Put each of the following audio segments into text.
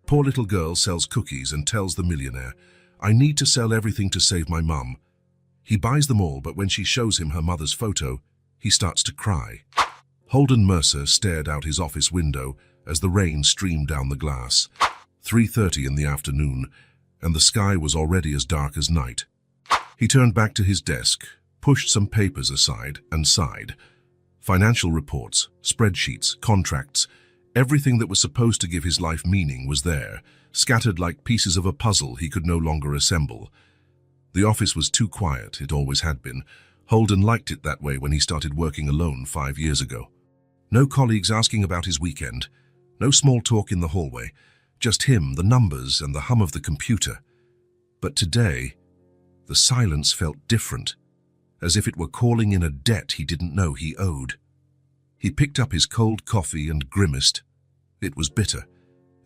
Poor little girl sells cookies and tells the millionaire, "I need to sell everything to save my mum." He buys them all, but when she shows him her mother's photo, he starts to cry. Holden Mercer stared out his office window as the rain streamed down the glass. 3:30 in the afternoon, and the sky was already as dark as night. He turned back to his desk, pushed some papers aside, and sighed. Financial reports, spreadsheets, contracts, everything that was supposed to give his life meaning was there, scattered like pieces of a puzzle he could no longer assemble. The office was too quiet, it always had been. Holden liked it that way when he started working alone 5 years ago. No colleagues asking about his weekend, no small talk in the hallway, just him, the numbers, and the hum of the computer. But today, the silence felt different, as if it were calling in a debt he didn't know he owed. He picked up his cold coffee and grimaced. It was bitter.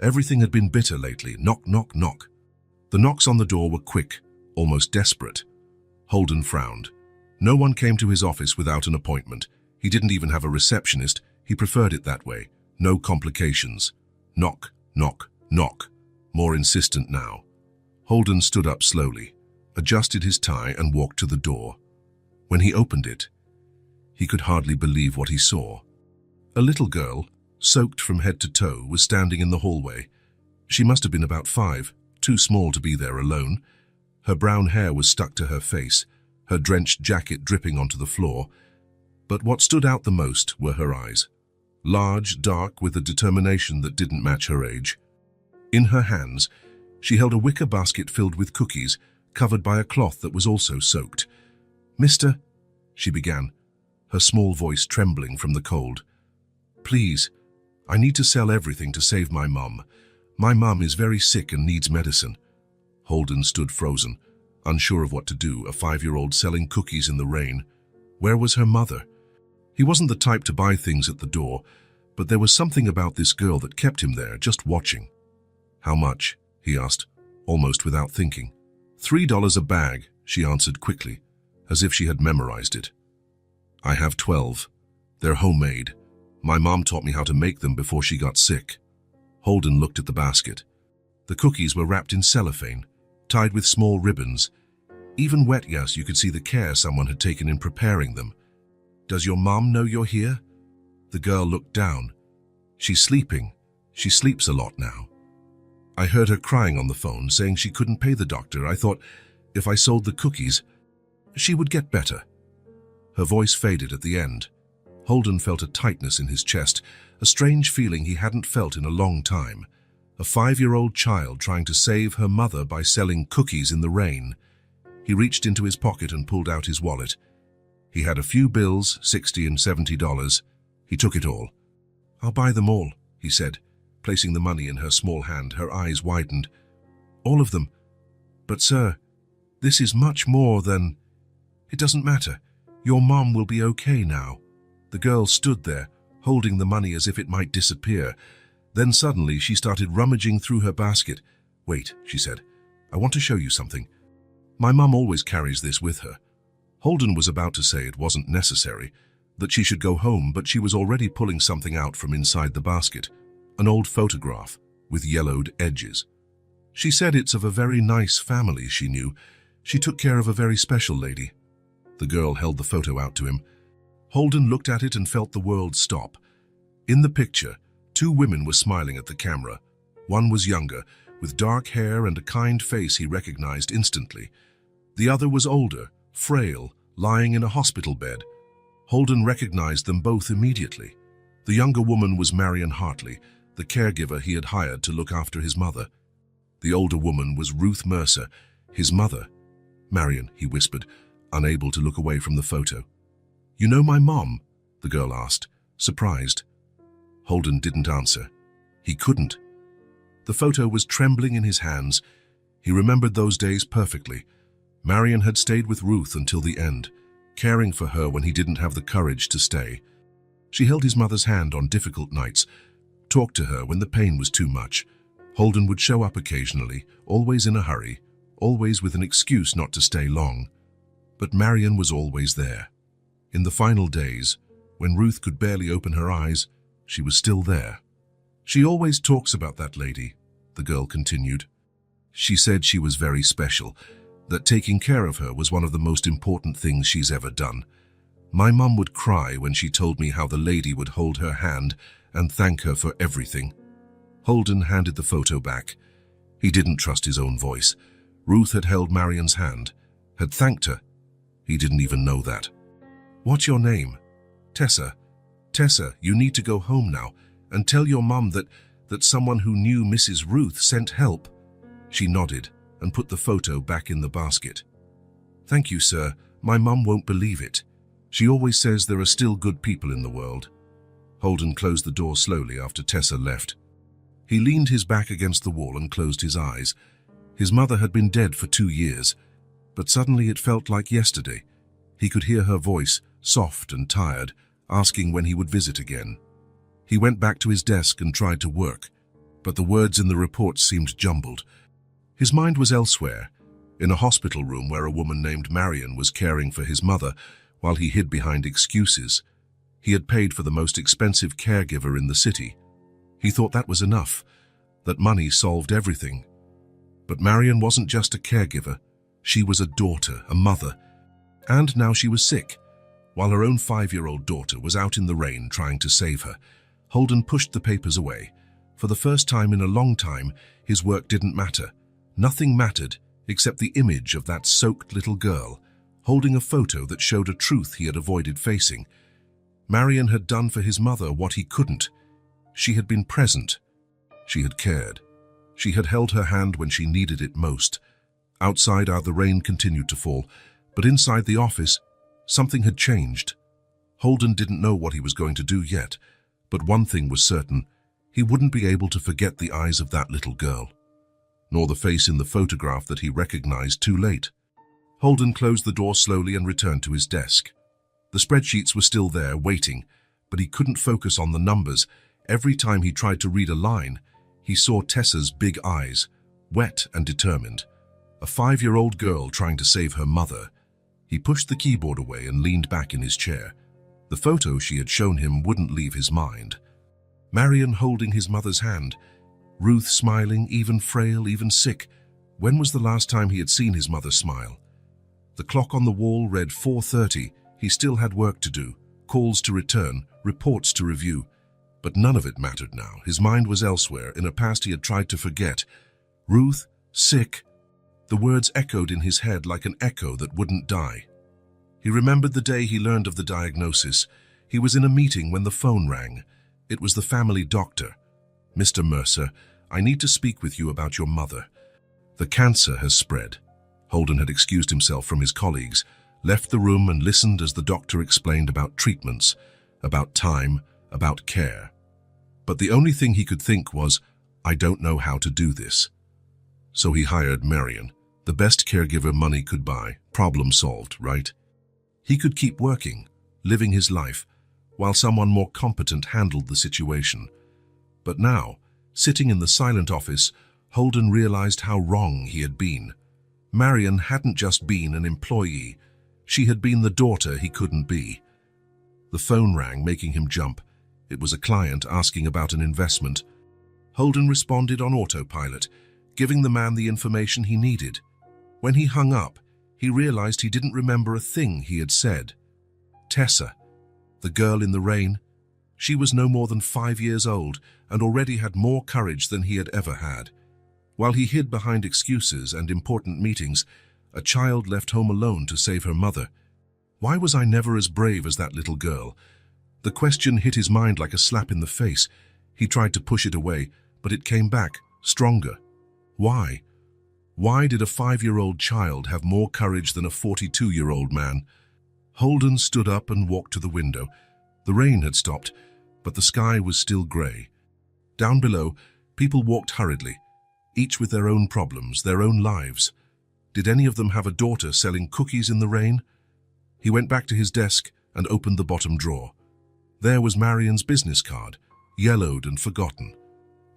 Everything had been bitter lately. Knock, knock, knock. The knocks on the door were quick, almost desperate. Holden frowned. No one came to his office without an appointment. He didn't even have a receptionist. He preferred it that way. No complications. Knock, knock, knock. More insistent now. Holden stood up slowly, adjusted his tie, and walked to the door. When he opened it, he could hardly believe what he saw. A little girl, soaked from head to toe, was standing in the hallway. She must have been about 5, too small to be there alone. Her brown hair was stuck to her face, her drenched jacket dripping onto the floor. But what stood out the most were her eyes. Large, dark, with a determination that didn't match her age. In her hands, she held a wicker basket filled with cookies, covered by a cloth that was also soaked. "Mister," she began, her small voice trembling from the cold. "Please, I need to sell everything to save my mum. My mum is very sick and needs medicine." Holden stood frozen, unsure of what to do, a 5-year-old selling cookies in the rain. Where was her mother? He wasn't the type to buy things at the door, but there was something about this girl that kept him there, just watching. "How much?" he asked, almost without thinking. $3 a bag," she answered quickly, as if she had memorized it. "I have 12. They're homemade. My mom taught me how to make them before she got sick." Holden looked at the basket. The cookies were wrapped in cellophane, tied with small ribbons. Even wet, yes, you could see the care someone had taken in preparing them. "Does your mom know you're here?" The girl looked down. "She's sleeping. She sleeps a lot now. I heard her crying on the phone, saying she couldn't pay the doctor. I thought if I sold the cookies, she would get better." Her voice faded at the end. Holden felt a tightness in his chest, a strange feeling he hadn't felt in a long time. A 5-year-old child trying to save her mother by selling cookies in the rain. He reached into his pocket and pulled out his wallet. He had a few bills, $60 and $70. He took it all. "I'll buy them all," he said, placing the money in her small hand. Her eyes widened. "All of them. But sir, this is much more than—" "It doesn't matter. Your mom will be okay now." The girl stood there, holding the money as if it might disappear. Then suddenly she started rummaging through her basket. "Wait," she said. "I want to show you something. My mum always carries this with her." Holden was about to say it wasn't necessary, that she should go home, but she was already pulling something out from inside the basket. An old photograph with yellowed edges. She said it's of a very nice family she knew. She took care of a very special lady. The girl held the photo out to him. Holden looked at it and felt the world stop. In the picture, 2 women were smiling at the camera. One was younger, with dark hair and a kind face he recognized instantly. The other was older, frail, lying in a hospital bed. Holden recognized them both immediately. The younger woman was Marion Hartley, the caregiver he had hired to look after his mother. The older woman was Ruth Mercer, his mother. "Marion," he whispered, unable to look away from the photo. "You know my mom?" the girl asked, surprised. Holden didn't answer. He couldn't. The photo was trembling in his hands. He remembered those days perfectly. Marion had stayed with Ruth until the end, caring for her when he didn't have the courage to stay. She held his mother's hand on difficult nights, talked to her when the pain was too much. Holden would show up occasionally, always in a hurry, always with an excuse not to stay long. But Marion was always there. In the final days, when Ruth could barely open her eyes, she was still there. "She always talks about that lady," the girl continued. She said she was very special, that taking care of her was one of the most important things she's ever done. My mum would cry when she told me how the lady would hold her hand and thank her for everything. Holden handed the photo back. He didn't trust his own voice. Ruth had held Marion's hand, had thanked her. He didn't even know that. "What's your name?" "Tessa. Tessa, you need to go home now and tell your mum that someone who knew Mrs. Ruth sent help." She nodded and put the photo back in the basket. "Thank you, sir. My mum won't believe it. She always says there are still good people in the world." Holden closed the door slowly after Tessa left. He leaned his back against the wall and closed his eyes. His mother had been dead for 2 years, but suddenly it felt like yesterday. He could hear her voice, soft and tired, asking when he would visit again. He went back to his desk and tried to work, but the words in the report seemed jumbled. His mind was elsewhere, in a hospital room where a woman named Marion was caring for his mother while he hid behind excuses. He had paid for the most expensive caregiver in the city. He thought that was enough, that money solved everything. But Marion wasn't just a caregiver. She was a daughter, a mother. And now she was sick. While her own 5-year-old daughter was out in the rain trying to save her, Holden pushed the papers away. For the first time in a long time, his work didn't matter. Nothing mattered except the image of that soaked little girl, holding a photo that showed a truth he had avoided facing. Marion had done for his mother what he couldn't. She had been present. She had cared. She had held her hand when she needed it most. Outside, the rain continued to fall, but inside the office, something had changed. Holden didn't know what he was going to do yet, but one thing was certain: he wouldn't be able to forget the eyes of that little girl, nor the face in the photograph that he recognized too late. Holden closed the door slowly and returned to his desk. The spreadsheets were still there, waiting, but he couldn't focus on the numbers. Every time he tried to read a line, he saw Tessa's big eyes, wet and determined. A 5-year-old girl trying to save her mother. He pushed the keyboard away and leaned back in his chair. The photo she had shown him wouldn't leave his mind. Marion holding his mother's hand. Ruth smiling, even frail, even sick. When was the last time he had seen his mother smile? The clock on the wall read 4:30. He still had work to do, calls to return, reports to review. But none of it mattered now. His mind was elsewhere, in a past he had tried to forget. Ruth, sick. The words echoed in his head like an echo that wouldn't die. He remembered the day he learned of the diagnosis. He was in a meeting when the phone rang. It was the family doctor. "Mr. Mercer, I need to speak with you about your mother. The cancer has spread." Holden had excused himself from his colleagues, left the room and listened as the doctor explained about treatments, about time, about care. But the only thing he could think was, "I don't know how to do this." So he hired Marion, the best caregiver money could buy. Problem solved, right? He could keep working, living his life, while someone more competent handled the situation. But now, sitting in the silent office, Holden realized how wrong he had been. Marion hadn't just been an employee. She had been the daughter he couldn't be. The phone rang, making him jump. It was a client asking about an investment. Holden responded on autopilot, giving the man the information he needed. When he hung up, he realized he didn't remember a thing he had said. Tessa, the girl in the rain, she was no more than 5 years old and already had more courage than he had ever had. While he hid behind excuses and important meetings, a child left home alone to save her mother. Why was I never as brave as that little girl? The question hit his mind like a slap in the face. He tried to push it away, but it came back, stronger. Why? Why did a 5-year-old child have more courage than a 42-year-old man? Holden stood up and walked to the window. The rain had stopped, but the sky was still grey. Down below, people walked hurriedly, each with their own problems, their own lives. Did any of them have a daughter selling cookies in the rain? He went back to his desk and opened the bottom drawer. There was Marion's business card, yellowed and forgotten.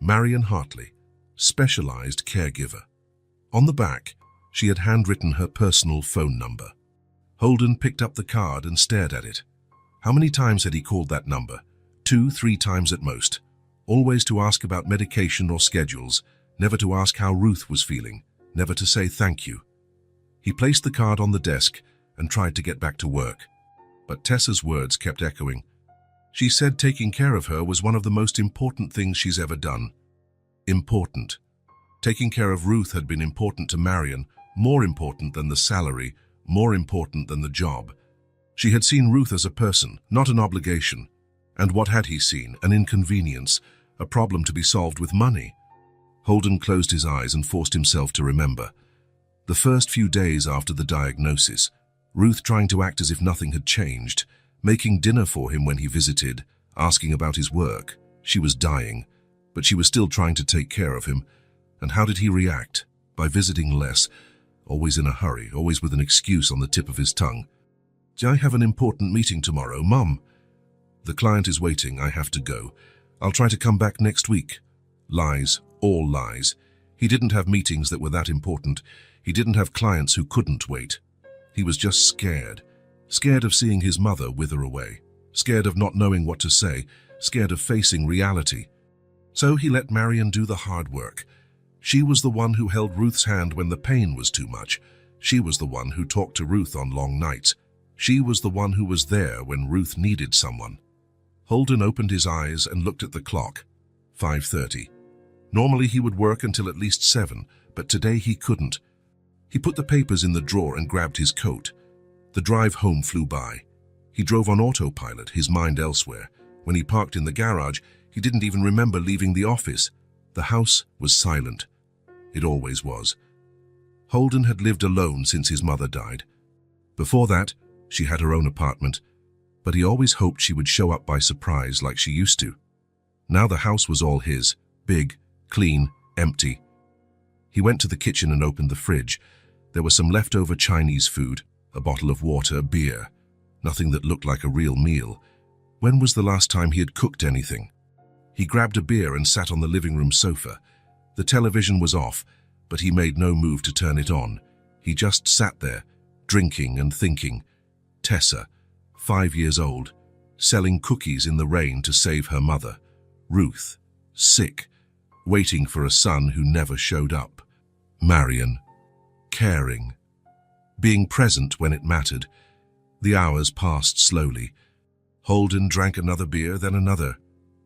Marion Hartley, specialized caregiver. On the back, she had handwritten her personal phone number. Holden picked up the card and stared at it. How many times had he called that number? 2, 3 times at most. Always to ask about medication or schedules, never to ask how Ruth was feeling, never to say thank you. He placed the card on the desk and tried to get back to work. But Tessa's words kept echoing. She said taking care of her was one of the most important things she's ever done. Important. Taking care of Ruth had been important to Marion, more important than the salary, more important than the job. She had seen Ruth as a person, not an obligation. And what had he seen? An inconvenience, a problem to be solved with money. Holden closed his eyes and forced himself to remember. The first few days after the diagnosis, Ruth trying to act as if nothing had changed, making dinner for him when he visited, asking about his work. She was dying, but she was still trying to take care of him. And how did he react? By visiting less, always in a hurry, always with an excuse on the tip of his tongue. I have an important meeting tomorrow, Mum. The client is waiting, I have to go. I'll try to come back next week. Lies, all lies. He didn't have meetings that were that important. He didn't have clients who couldn't wait. He was just scared. Scared of seeing his mother wither away. Scared of not knowing what to say. Scared of facing reality. So he let Marion do the hard work. She was the one who held Ruth's hand when the pain was too much. She was the one who talked to Ruth on long nights. She was the one who was there when Ruth needed someone. Holden opened his eyes and looked at the clock. 5:30. Normally he would work until at least 7, but today he couldn't. He put the papers in the drawer and grabbed his coat. The drive home flew by. He drove on autopilot, his mind elsewhere. When he parked in the garage, he didn't even remember leaving the office. The house was silent. It always was. Holden had lived alone since his mother died. Before that, she had her own apartment, but he always hoped she would show up by surprise like she used to. Now the house was all his, big, clean, empty. He went to the kitchen and opened the fridge. There was some leftover Chinese food, a bottle of water, beer. Nothing that looked like a real meal. When was the last time he had cooked anything? He grabbed a beer and sat on the living room sofa. The television was off, but he made no move to turn it on. He just sat there, drinking and thinking. Tessa, 5 years old, selling cookies in the rain to save her mother. Ruth, sick, waiting for a son who never showed up. Marion, caring, being present when it mattered. The hours passed slowly. Holden drank another beer, then another.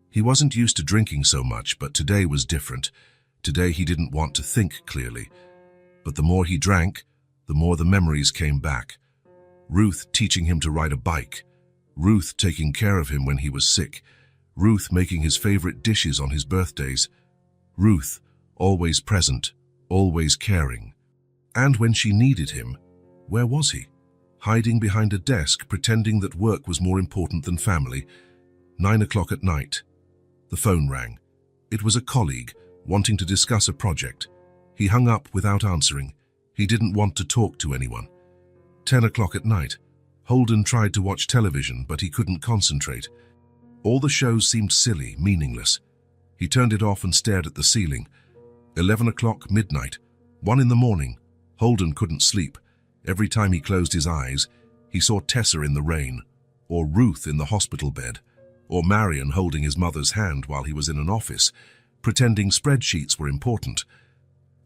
He wasn't used to drinking so much, but today was different. Today he didn't want to think clearly. But the more he drank, the more the memories came back. Ruth teaching him to ride a bike. Ruth taking care of him when he was sick. Ruth making his favorite dishes on his birthdays. Ruth, always present, always caring. And when she needed him, where was he? Hiding behind a desk, pretending that work was more important than family. 9 o'clock at night. The phone rang. It was a colleague, wanting to discuss a project. He hung up without answering. He didn't want to talk to anyone. 10 o'clock at night. Holden tried to watch television, but he couldn't concentrate. All the shows seemed silly, meaningless. He turned it off and stared at the ceiling. 11 o'clock, midnight. 1 in the morning. Holden couldn't sleep. Every time he closed his eyes, he saw Tessa in the rain, or Ruth in the hospital bed, or Marion holding his mother's hand while he was in an office, pretending spreadsheets were important.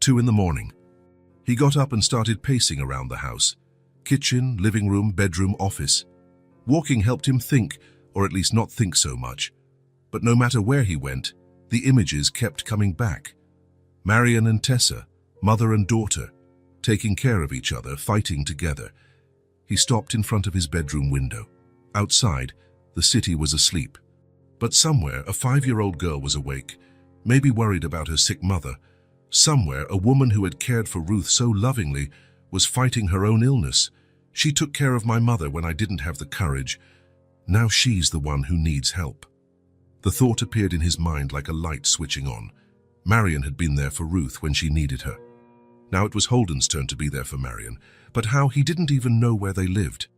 2 in the morning. He got up and started pacing around the house. Kitchen, living room, bedroom, office. Walking helped him think, or at least not think so much. But no matter where he went, the images kept coming back. Marion and Tessa, mother and daughter, taking care of each other, fighting together. He stopped in front of his bedroom window. Outside, the city was asleep. But somewhere, a 5-year-old girl was awake, maybe worried about her sick mother. Somewhere, a woman who had cared for Ruth so lovingly was fighting her own illness. She took care of my mother when I didn't have the courage. Now she's the one who needs help. The thought appeared in his mind like a light switching on. Marion had been there for Ruth when she needed her. Now it was Holden's turn to be there for Marion, but how? He didn't even know where they lived.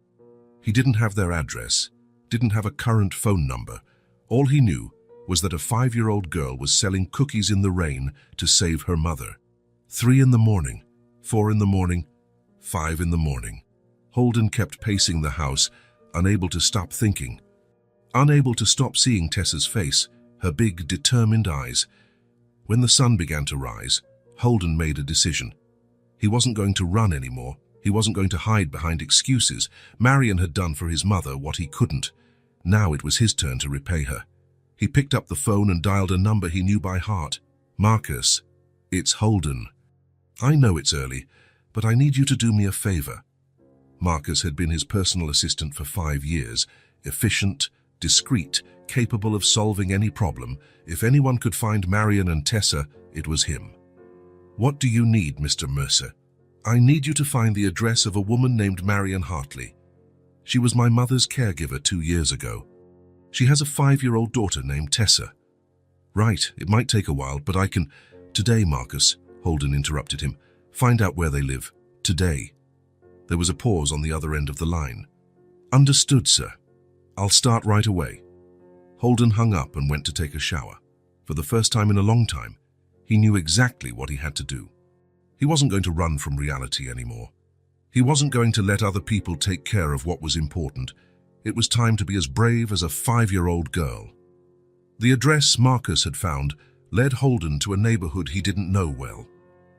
He didn't have their address, didn't have a current phone number. All he knew was that a 5-year-old girl was selling cookies in the rain to save her mother. 3 in the morning, 4 in the morning, 5 in the morning. Holden kept pacing the house, unable to stop thinking. Unable to stop seeing Tessa's face, her big, determined eyes. When the sun began to rise, Holden made a decision. He wasn't going to run anymore. He wasn't going to hide behind excuses. Marion had done for his mother what he couldn't. Now it was his turn to repay her. He picked up the phone and dialed a number he knew by heart. "Marcus, it's Holden. I know it's early, but I need you to do me a favor." Marcus had been his personal assistant for 5 years, efficient, discreet, capable of solving any problem. If anyone could find Marion and Tessa, it was him. "What do you need, Mr. Mercer?" "I need you to find the address of a woman named Marion Hartley. She was my mother's caregiver 2 years ago. She has a 5-year-old daughter named Tessa." "Right, it might take a while, but I can—" "Today, Marcus," Holden interrupted him. "Find out where they live. Today." There was a pause on the other end of the line. "Understood, sir. I'll start right away." Holden hung up and went to take a shower. For the first time in a long time, he knew exactly what he had to do. He wasn't going to run from reality anymore. He wasn't going to let other people take care of what was important. It was time to be as brave as a 5-year-old girl. The address Marcus had found led Holden to a neighborhood he didn't know well.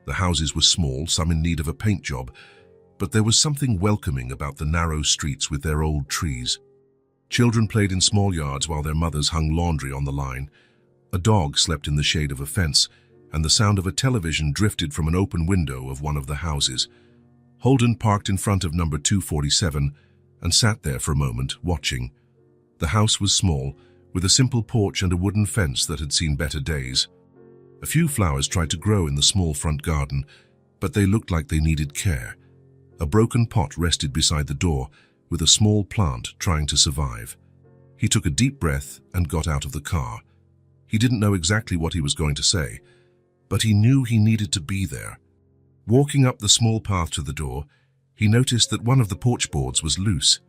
The houses were small, some in need of a paint job, but there was something welcoming about the narrow streets with their old trees. Children played in small yards while their mothers hung laundry on the line. A dog slept in the shade of a fence, and the sound of a television drifted from an open window of one of the houses. Holden parked in front of number 247 and sat there for a moment, watching. The house was small, with a simple porch and a wooden fence that had seen better days. A few flowers tried to grow in the small front garden, but they looked like they needed care. A broken pot rested beside the door, with a small plant trying to survive. He took a deep breath and got out of the car. He didn't know exactly what he was going to say, but he knew he needed to be there. Walking up the small path to the door, he noticed that one of the porch boards was loose.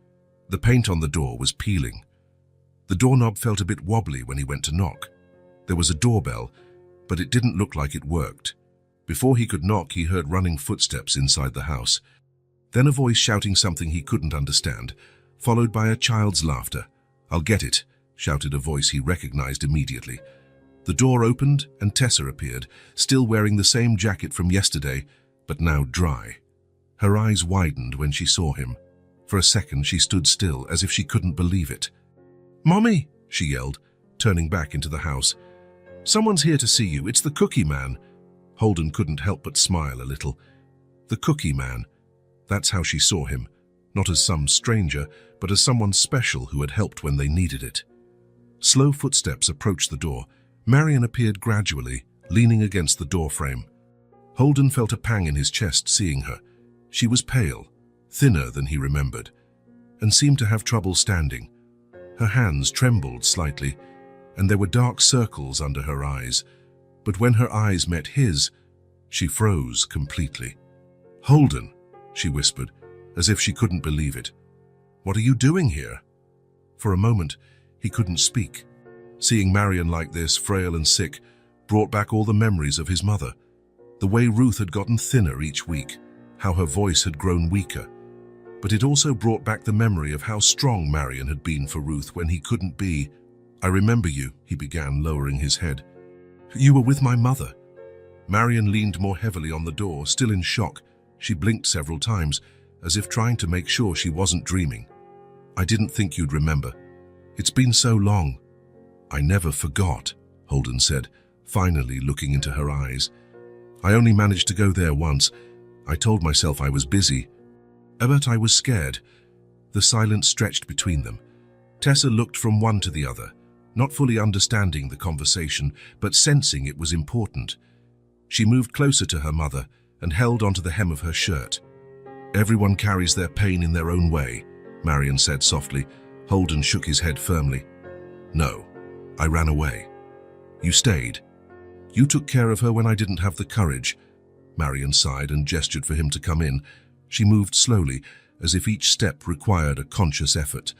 The paint on the door was peeling. The doorknob felt a bit wobbly when he went to knock. There was a doorbell, but it didn't look like it worked. Before he could knock, he heard running footsteps inside the house. Then a voice shouting something he couldn't understand, followed by a child's laughter. "I'll get it," shouted a voice he recognized immediately. The door opened and Tessa appeared, still wearing the same jacket from yesterday, but now dry. Her eyes widened when she saw him. For a second she stood still, as if she couldn't believe it. "Mommy!" she yelled, turning back into the house. "Someone's here to see you. It's the Cookie Man." Holden couldn't help but smile a little. The Cookie Man. That's how she saw him, not as some stranger, but as someone special who had helped when they needed it. Slow footsteps approached the door. Marion appeared gradually, leaning against the doorframe. Holden felt a pang in his chest seeing her. She was pale, thinner than he remembered, and seemed to have trouble standing. Her hands trembled slightly, and there were dark circles under her eyes. But when her eyes met his, she froze completely. "Holden," she whispered, as if she couldn't believe it. "What are you doing here?" For a moment, he couldn't speak. Seeing Marion like this, frail and sick, brought back all the memories of his mother. The way Ruth had gotten thinner each week, how her voice had grown weaker. But it also brought back the memory of how strong Marion had been for Ruth when he couldn't be. "I remember you," he began, lowering his head. "You were with my mother." Marion leaned more heavily on the door, still in shock. She blinked several times, as if trying to make sure she wasn't dreaming. "I didn't think you'd remember. It's been so long." "I never forgot," Holden said, finally looking into her eyes. "I only managed to go there once. I told myself I was busy. But I was scared." The silence stretched between them. Tessa looked from one to the other, not fully understanding the conversation, but sensing it was important. She moved closer to her mother and held onto the hem of her shirt. "Everyone carries their pain in their own way," Marion said softly. Holden shook his head firmly. "No, I ran away. You stayed. You took care of her when I didn't have the courage." Marion sighed and gestured for him to come in. She moved slowly, as if each step required a conscious effort.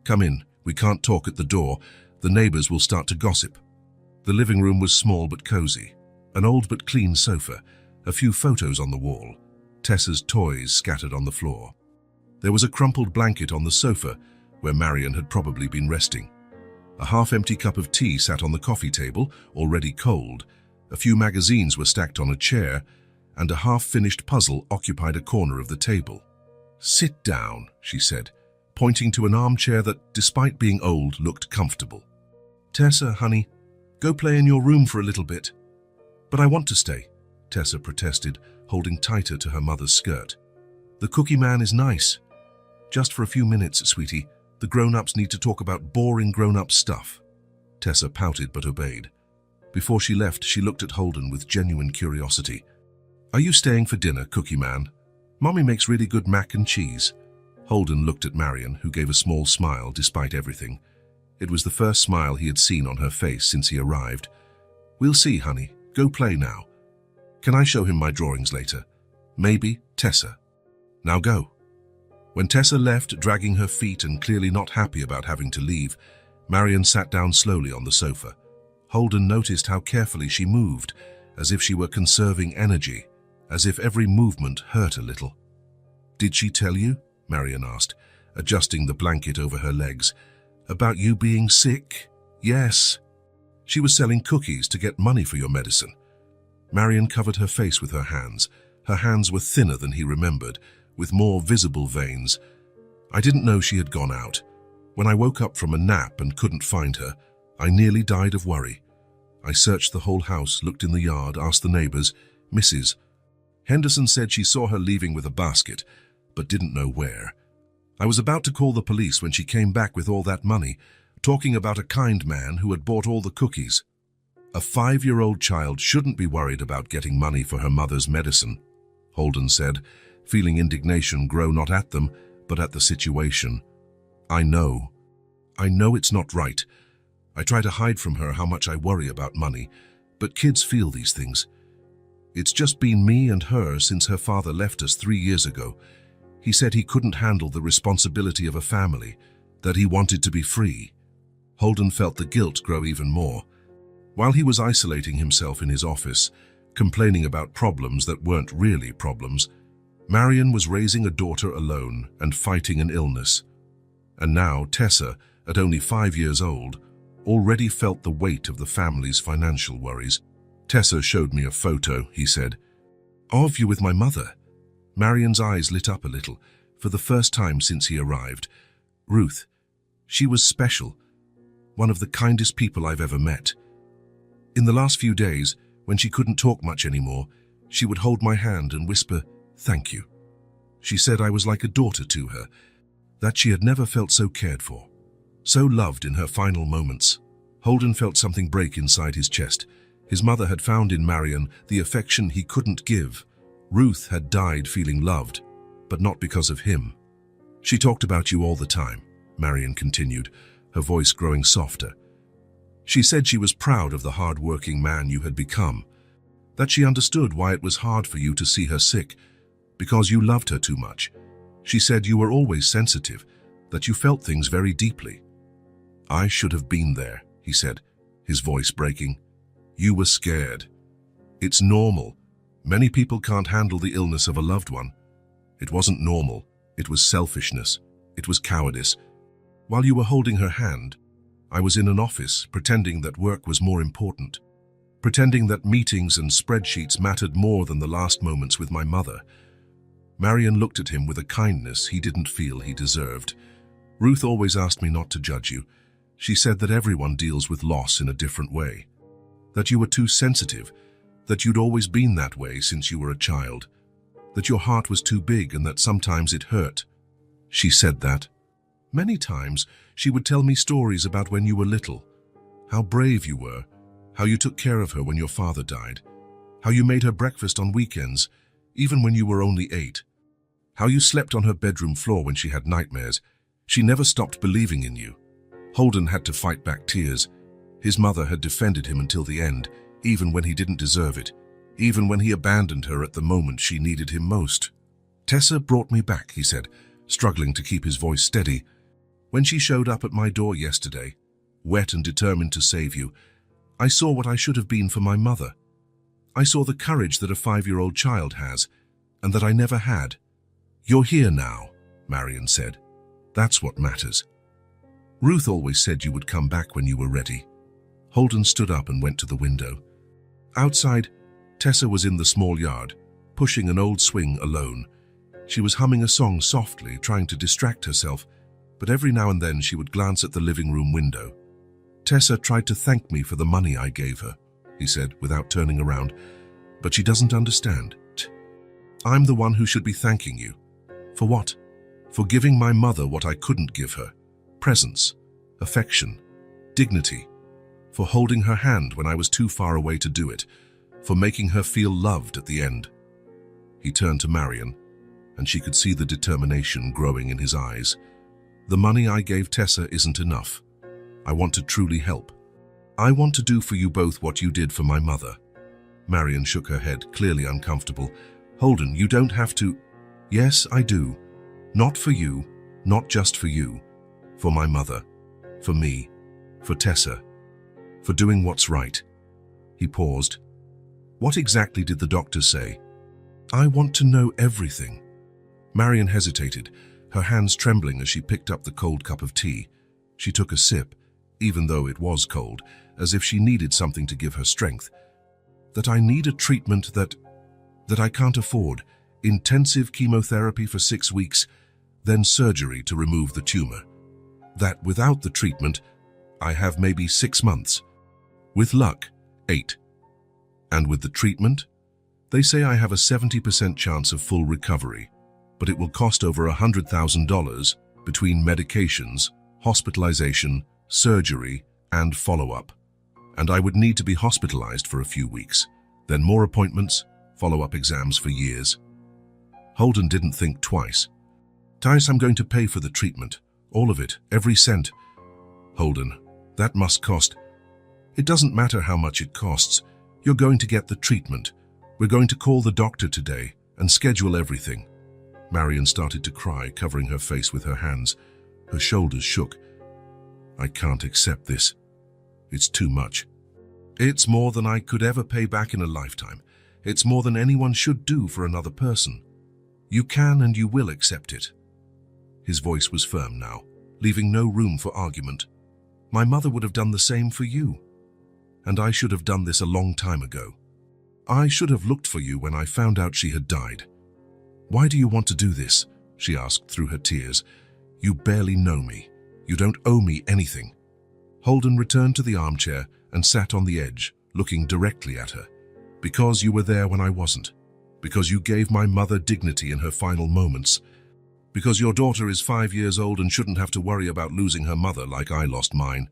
"Come in. We can't talk at the door. The neighbors will start to gossip." The living room was small but cozy. An old but clean sofa, a few photos on the wall, Tessa's toys scattered on the floor. There was a crumpled blanket on the sofa where Marion had probably been resting. A half-empty cup of tea sat on the coffee table, already cold, A few magazines were stacked on a chair, and a half-finished puzzle occupied a corner of the table. "Sit down," she said, pointing to an armchair that, despite being old, looked comfortable. "Tessa, honey, go play in your room for a little bit." "But I want to stay," Tessa protested, holding tighter to her mother's skirt. "The cookie man is nice. Just for a few minutes, sweetie. The grown-ups need to talk about boring grown-up stuff." Tessa pouted but obeyed. Before she left, she looked at Holden with genuine curiosity. "Are you staying for dinner, cookie man? Mommy makes really good mac and cheese." Holden looked at Marion, who gave a small smile despite everything. It was the first smile he had seen on her face since he arrived. "We'll see, honey. Go play now. Can I show him my drawings later? Maybe, Tessa. Now go." When Tessa left, dragging her feet and clearly not happy about having to leave, Marion sat down slowly on the sofa. Holden noticed how carefully she moved, as if she were conserving energy, as if every movement hurt a little. "Did she tell you?" Marion asked, adjusting the blanket over her legs. "About you being sick?" "Yes. She was selling cookies to get money for your medicine." Marion covered her face with her hands. Her hands were thinner than he remembered, with more visible veins. "I didn't know she had gone out. When I woke up from a nap and couldn't find her, I nearly died of worry. I searched the whole house, looked in the yard, asked the neighbors. Mrs. Henderson said she saw her leaving with a basket, but didn't know where. I was about to call the police when she came back with all that money, talking about a kind man who had bought all the cookies. A 5-year-old child shouldn't be worried about getting money for her mother's medicine," Holden said, feeling indignation grow not at them, but at the situation. I know it's not right. I try to hide from her how much I worry about money, but kids feel these things. It's just been me and her since her father left us 3 years ago. He said he couldn't handle the responsibility of a family, that he wanted to be free." Holden felt the guilt grow even more. While he was isolating himself in his office, complaining about problems that weren't really problems, Marion was raising a daughter alone and fighting an illness. And now Tessa, at only 5 years old, already felt the weight of the family's financial worries. "Tessa showed me a photo," he said. "Of you with my mother." Marion's eyes lit up a little, for the first time since he arrived. "Ruth, she was special, one of the kindest people I've ever met. In the last few days, when she couldn't talk much anymore, she would hold my hand and whisper, 'Thank you.' She said I was like a daughter to her, that she had never felt so cared for, so loved in her final moments." Holden felt something break inside his chest. His mother had found in Marion the affection he couldn't give. Ruth had died feeling loved, but not because of him. "She talked about you all the time," Marion continued, her voice growing softer. "She said she was proud of the hard-working man you had become, that she understood why it was hard for you to see her sick, because you loved her too much. She said you were always sensitive, that you felt things very deeply." "I should have been there," he said, his voice breaking. "You were scared. It's normal. Many people can't handle the illness of a loved one. It wasn't normal. It was selfishness. It was cowardice. While you were holding her hand, I was in an office pretending that work was more important, pretending that meetings and spreadsheets mattered more than the last moments with my mother." Marion looked at him with a kindness he didn't feel he deserved. "Ruth always asked me not to judge you. She said that everyone deals with loss in a different way, that you were too sensitive, that you'd always been that way since you were a child, that your heart was too big and that sometimes it hurt." She said that. Many times she would tell me stories about when you were little, how brave you were, how you took care of her when your father died, how you made her breakfast on weekends, even when you were only 8, how you slept on her bedroom floor when she had nightmares. She never stopped believing in you. Holden had to fight back tears. His mother had defended him until the end, even when he didn't deserve it, even when he abandoned her at the moment she needed him most. "Tessa brought me back," he said, struggling to keep his voice steady. "When she showed up at my door yesterday, wet and determined to save you, I saw what I should have been for my mother. I saw the courage that a 5-year-old child has, and that I never had. You're here now," Marion said. "That's what matters. Ruth always said you would come back when you were ready." Holden stood up and went to the window. Outside, Tessa was in the small yard, pushing an old swing alone. She was humming a song softly, trying to distract herself, but every now and then she would glance at the living room window. "Tessa tried to thank me for the money I gave her," he said without turning around, "but she doesn't understand. I'm the one who should be thanking you. For what? For giving my mother what I couldn't give her. Presence, affection, dignity. For holding her hand when I was too far away to do it. For making her feel loved at the end." He turned to Marion, and she could see the determination growing in his eyes. "The money I gave Tessa isn't enough. I want to truly help. I want to do for you both what you did for my mother." Marion shook her head, clearly uncomfortable. "Holden, you don't have to." "Yes, I do. Not for you, not just for you. For my mother, for me, for Tessa, for doing what's right." He paused. "What exactly did the doctor say?" "I want to know everything." Marion hesitated, her hands trembling as she picked up the cold cup of tea. She took a sip, even though it was cold, as if she needed something to give her strength. "That I need a treatment that I can't afford, intensive chemotherapy for 6 weeks, then surgery to remove the tumor. That without the treatment, I have maybe 6 months. With luck, 8. And with the treatment, they say I have a 70% chance of full recovery, but it will cost over $100,000 between medications, hospitalization, surgery, and follow-up. And I would need to be hospitalized for a few weeks, then more appointments, follow-up exams for years." Holden didn't think twice. "Tice, I'm going to pay for the treatment. All of it, every cent." "Holden, that must cost." "It doesn't matter how much it costs. You're going to get the treatment. We're going to call the doctor today and schedule everything." Marion started to cry, covering her face with her hands. Her shoulders shook. "I can't accept this. It's too much. It's more than I could ever pay back in a lifetime. It's more than anyone should do for another person. You can and you will accept it." His voice was firm now, leaving no room for argument. "My mother would have done the same for you. And I should have done this a long time ago. I should have looked for you when I found out she had died." "Why do you want to do this?" she asked through her tears. "You barely know me. You don't owe me anything." Holden returned to the armchair and sat on the edge, looking directly at her. "Because you were there when I wasn't. Because you gave my mother dignity in her final moments. Because your daughter is 5 years old and shouldn't have to worry about losing her mother like I lost mine.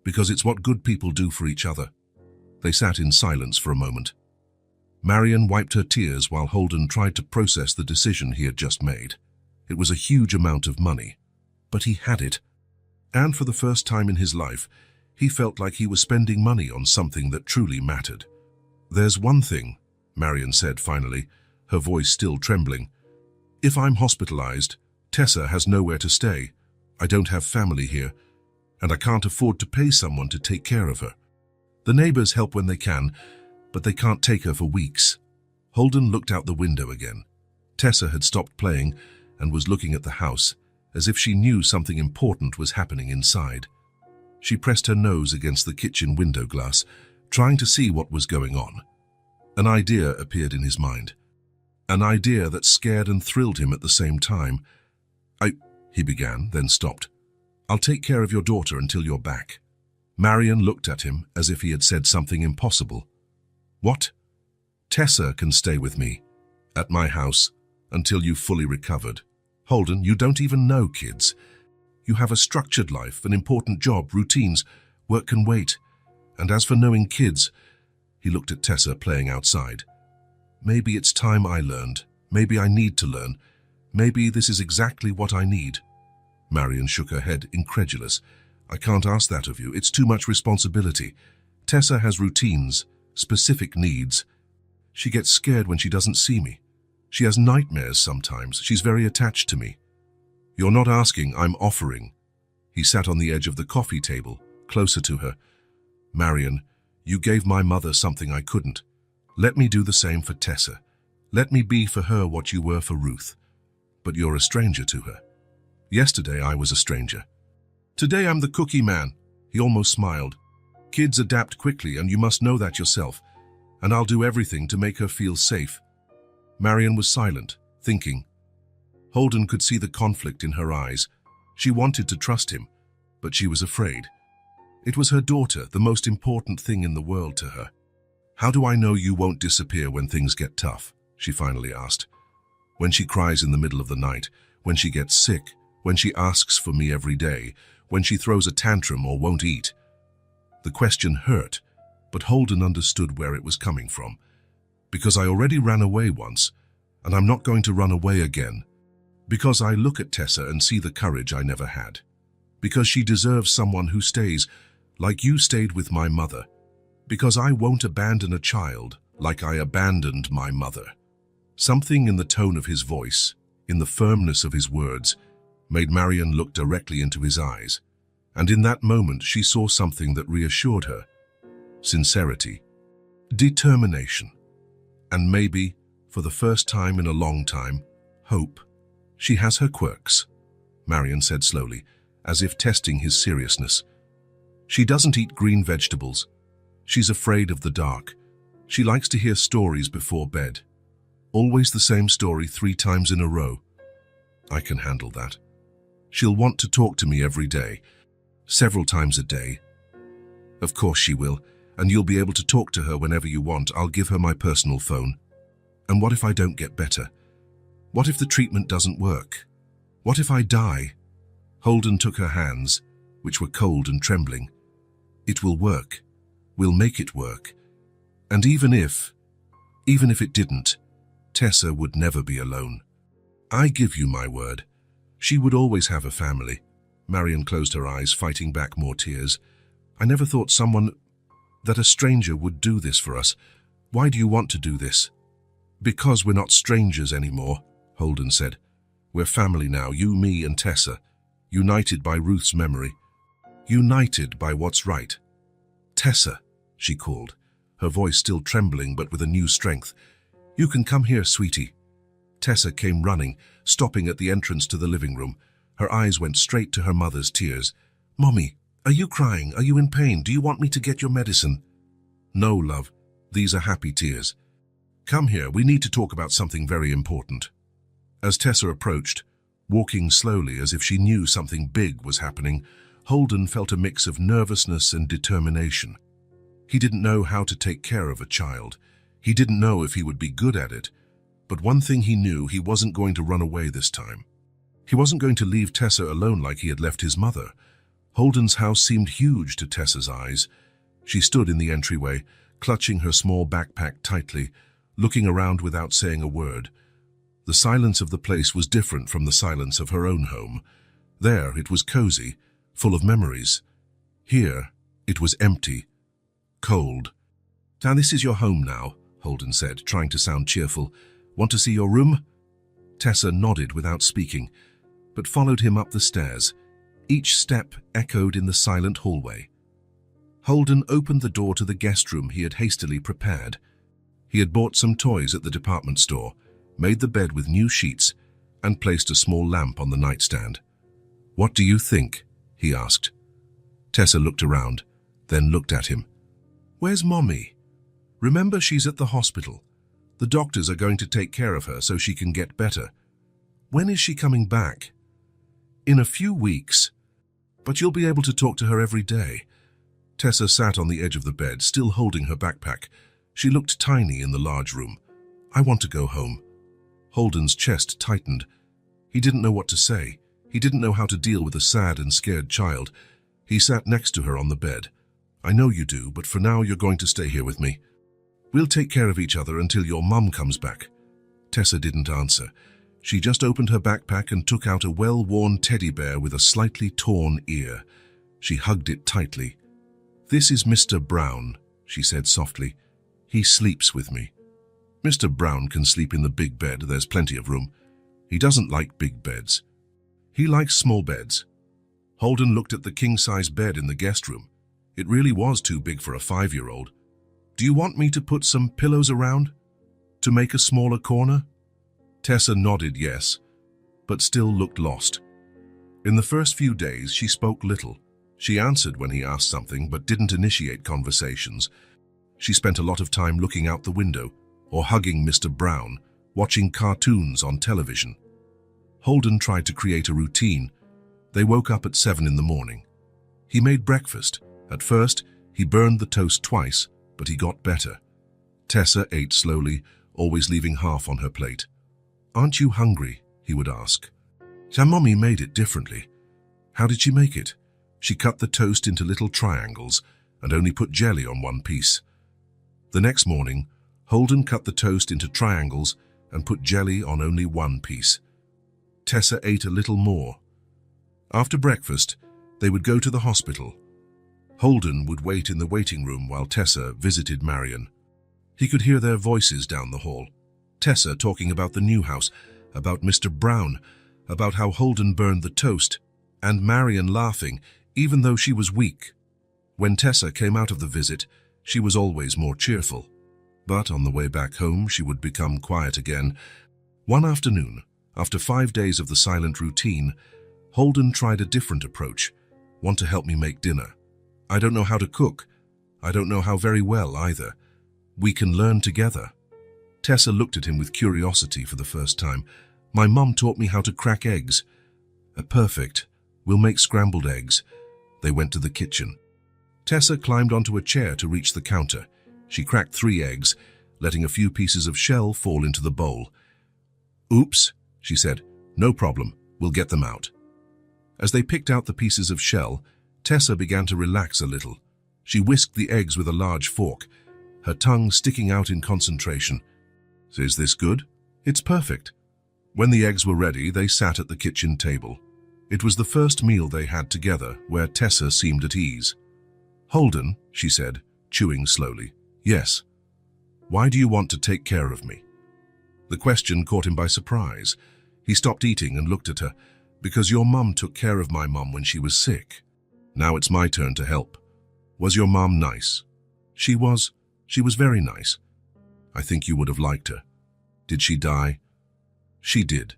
Because it's what good people do for each other." They sat in silence for a moment. Marion wiped her tears while Holden tried to process the decision he had just made. It was a huge amount of money, but he had it. And for the first time in his life, he felt like he was spending money on something that truly mattered. "There's one thing," Marion said finally, her voice still trembling. "If I'm hospitalized, Tessa has nowhere to stay. I don't have family here, and I can't afford to pay someone to take care of her. The neighbors help when they can, but they can't take her for weeks." Holden looked out the window again. Tessa had stopped playing and was looking at the house, as if she knew something important was happening inside. She pressed her nose against the kitchen window glass, trying to see what was going on. An idea appeared in his mind. An idea that scared and thrilled him at the same time. He began, then stopped. "I'll take care of your daughter until you're back." Marion looked at him as if he had said something impossible. "What?" "Tessa can stay with me, at my house, until you've fully recovered. Holden, you don't even know kids. You have a structured life, an important job, routines. Work can wait. And as for knowing kids," he looked at Tessa playing outside. "Maybe it's time I learned. Maybe I need to learn. Maybe this is exactly what I need." Marion shook her head, incredulous. "I can't ask that of you. It's too much responsibility. Tessa has routines, specific needs. She gets scared when she doesn't see me. She has nightmares sometimes. She's very attached to me." "You're not asking, I'm offering." He sat on the edge of the coffee table, closer to her. "Marion, you gave my mother something I couldn't. Let me do the same for Tessa. Let me be for her what you were for Ruth. But you're a stranger to her. Yesterday I was a stranger. Today I'm the cookie man." He almost smiled. "Kids adapt quickly, and you must know that yourself. and I'll do everything to make her feel safe." Marion was silent, thinking. Holden could see the conflict in her eyes. She wanted to trust him, but she was afraid. It was her daughter, the most important thing in the world to her. "How do I know you won't disappear when things get tough?" she finally asked. "When she cries in the middle of the night, when she gets sick, when she asks for me every day, when she throws a tantrum or won't eat." The question hurt, but Holden understood where it was coming from. "Because I already ran away once, and I'm not going to run away again. Because I look at Tessa and see the courage I never had. Because she deserves someone who stays, like you stayed with my mother. Because I won't abandon a child like I abandoned my mother." Something in the tone of his voice, in the firmness of his words, made Marion look directly into his eyes. And in that moment she saw something that reassured her. Sincerity, determination, and maybe, for the first time in a long time, hope. "She has her quirks," Marion said slowly, as if testing his seriousness. "She doesn't eat green vegetables. She's afraid of the dark. She likes to hear stories before bed. Always the same story 3 times in a row. I can handle that. She'll want to talk to me every day, several times a day." "Of course she will, and you'll be able to talk to her whenever you want. I'll give her my personal phone." "And what if I don't get better? What if the treatment doesn't work? What if I die?" Holden took her hands, which were cold and trembling. "It will work. We'll make it work. And even if it didn't, Tessa would never be alone. I give you my word. She would always have a family." Marion closed her eyes, fighting back more tears. "I never thought that a stranger would do this for us. Why do you want to do this?" "Because we're not strangers anymore," Holden said. "We're family now, you, me, and Tessa, united by Ruth's memory, united by what's right." "Tessa," she called, her voice still trembling but with a new strength. "You can come here, sweetie." Tessa came running, stopping at the entrance to the living room. Her eyes went straight to her mother's tears. "Mommy, are you crying? Are you in pain? Do you want me to get your medicine?" "No, love. These are happy tears. Come here, we need to talk about something very important." As Tessa approached, walking slowly as if she knew something big was happening, Holden felt a mix of nervousness and determination. He didn't know how to take care of a child. He didn't know if he would be good at it. But one thing he knew, he wasn't going to run away this time. He wasn't going to leave Tessa alone like he had left his mother. Holden's house seemed huge to Tessa's eyes. She stood in the entryway, clutching her small backpack tightly, looking around without saying a word. The silence of the place was different from the silence of her own home. There, it was cozy, full of memories. Here, it was empty, cold. "Now this is your home now," Holden said, trying to sound cheerful. "Want to see your room?" Tessa nodded without speaking, but followed him up the stairs. Each step echoed in the silent hallway. Holden opened the door to the guest room he had hastily prepared. He had bought some toys at the department store, made the bed with new sheets, and placed a small lamp on the nightstand. "What do you think?" he asked. Tessa looked around, then looked at him. "Where's Mommy? Remember, she's at the hospital. The doctors are going to take care of her so she can get better. When is she coming back?" "In a few weeks. But you'll be able to talk to her every day." Tessa sat on the edge of the bed, still holding her backpack. She looked tiny in the large room. "I want to go home." Holden's chest tightened. He didn't know what to say. He didn't know how to deal with a sad and scared child. He sat next to her on the bed. "I know you do, but for now you're going to stay here with me. We'll take care of each other until your mum comes back." Tessa didn't answer. She just opened her backpack and took out a well-worn teddy bear with a slightly torn ear. She hugged it tightly. "This is Mr. Brown," she said softly. "He sleeps with me." "Mr. Brown can sleep in the big bed. There's plenty of room. He doesn't like big beds. He likes small beds." Holden looked at the king-size bed in the guest room. It really was too big for a 5-year-old. "Do you want me to put some pillows around? To make a smaller corner?" Tessa nodded yes, but still looked lost. In the first few days, she spoke little. She answered when he asked something, but didn't initiate conversations. She spent a lot of time looking out the window or hugging Mr. Brown, watching cartoons on television. Holden tried to create a routine. They woke up at 7 in the morning. He made breakfast. At first, he burned the toast twice, but he got better. Tessa ate slowly, always leaving half on her plate. "Aren't you hungry?" he would ask. "Your mommy made it differently." "How did she make it?" "She cut the toast into little triangles and only put jelly on one piece." The next morning, Holden cut the toast into triangles and put jelly on only one piece. Tessa ate a little more. After breakfast, they would go to the hospital. Holden would wait in the waiting room while Tessa visited Marion. He could hear their voices down the hall. Tessa talking about the new house, about Mr. Brown, about how Holden burned the toast, and Marion laughing, even though she was weak. When Tessa came out of the visit, she was always more cheerful. But on the way back home, she would become quiet again. One afternoon, after 5 days of the silent routine, Holden tried a different approach. "Want to help me make dinner? I don't know how to cook. I don't know how very well either. We can learn together." Tessa looked at him with curiosity for the first time. "My mum taught me how to crack eggs." "Perfect. We'll make scrambled eggs." They went to the kitchen. Tessa climbed onto a chair to reach the counter. She cracked 3 eggs, letting a few pieces of shell fall into the bowl. "Oops," she said. "No problem. We'll get them out." As they picked out the pieces of shell, Tessa began to relax a little. She whisked the eggs with a large fork, her tongue sticking out in concentration. "Is this good?" "It's perfect." When the eggs were ready, they sat at the kitchen table. It was the first meal they had together, where Tessa seemed at ease. "Holden," she said, chewing slowly. "Yes." "Why do you want to take care of me?" The question caught him by surprise. He stopped eating and looked at her. "Because your mum took care of my mum when she was sick. Now it's my turn to help." "Was your mum nice?" She was very nice. I think you would have liked her." "Did she die?" "She did,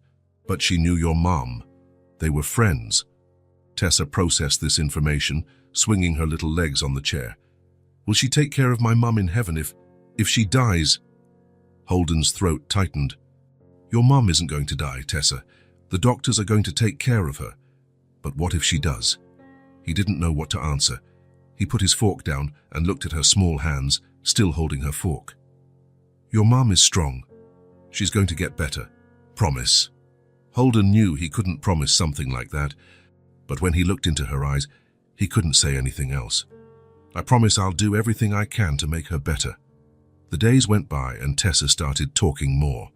but she knew your mum. They were friends." Tessa processed this information, swinging her little legs on the chair. "Will she take care of my mum in heaven if she dies?" Holden's throat tightened. "Your mum isn't going to die, Tessa. The doctors are going to take care of her. But what if she does?" He didn't know what to answer. He put his fork down and looked at her small hands, still holding her fork. "Your mum is strong. She's going to get better. Promise." Holden knew he couldn't promise something like that, but when he looked into her eyes, he couldn't say anything else. "I promise I'll do everything I can to make her better." The days went by and Tessa started talking more.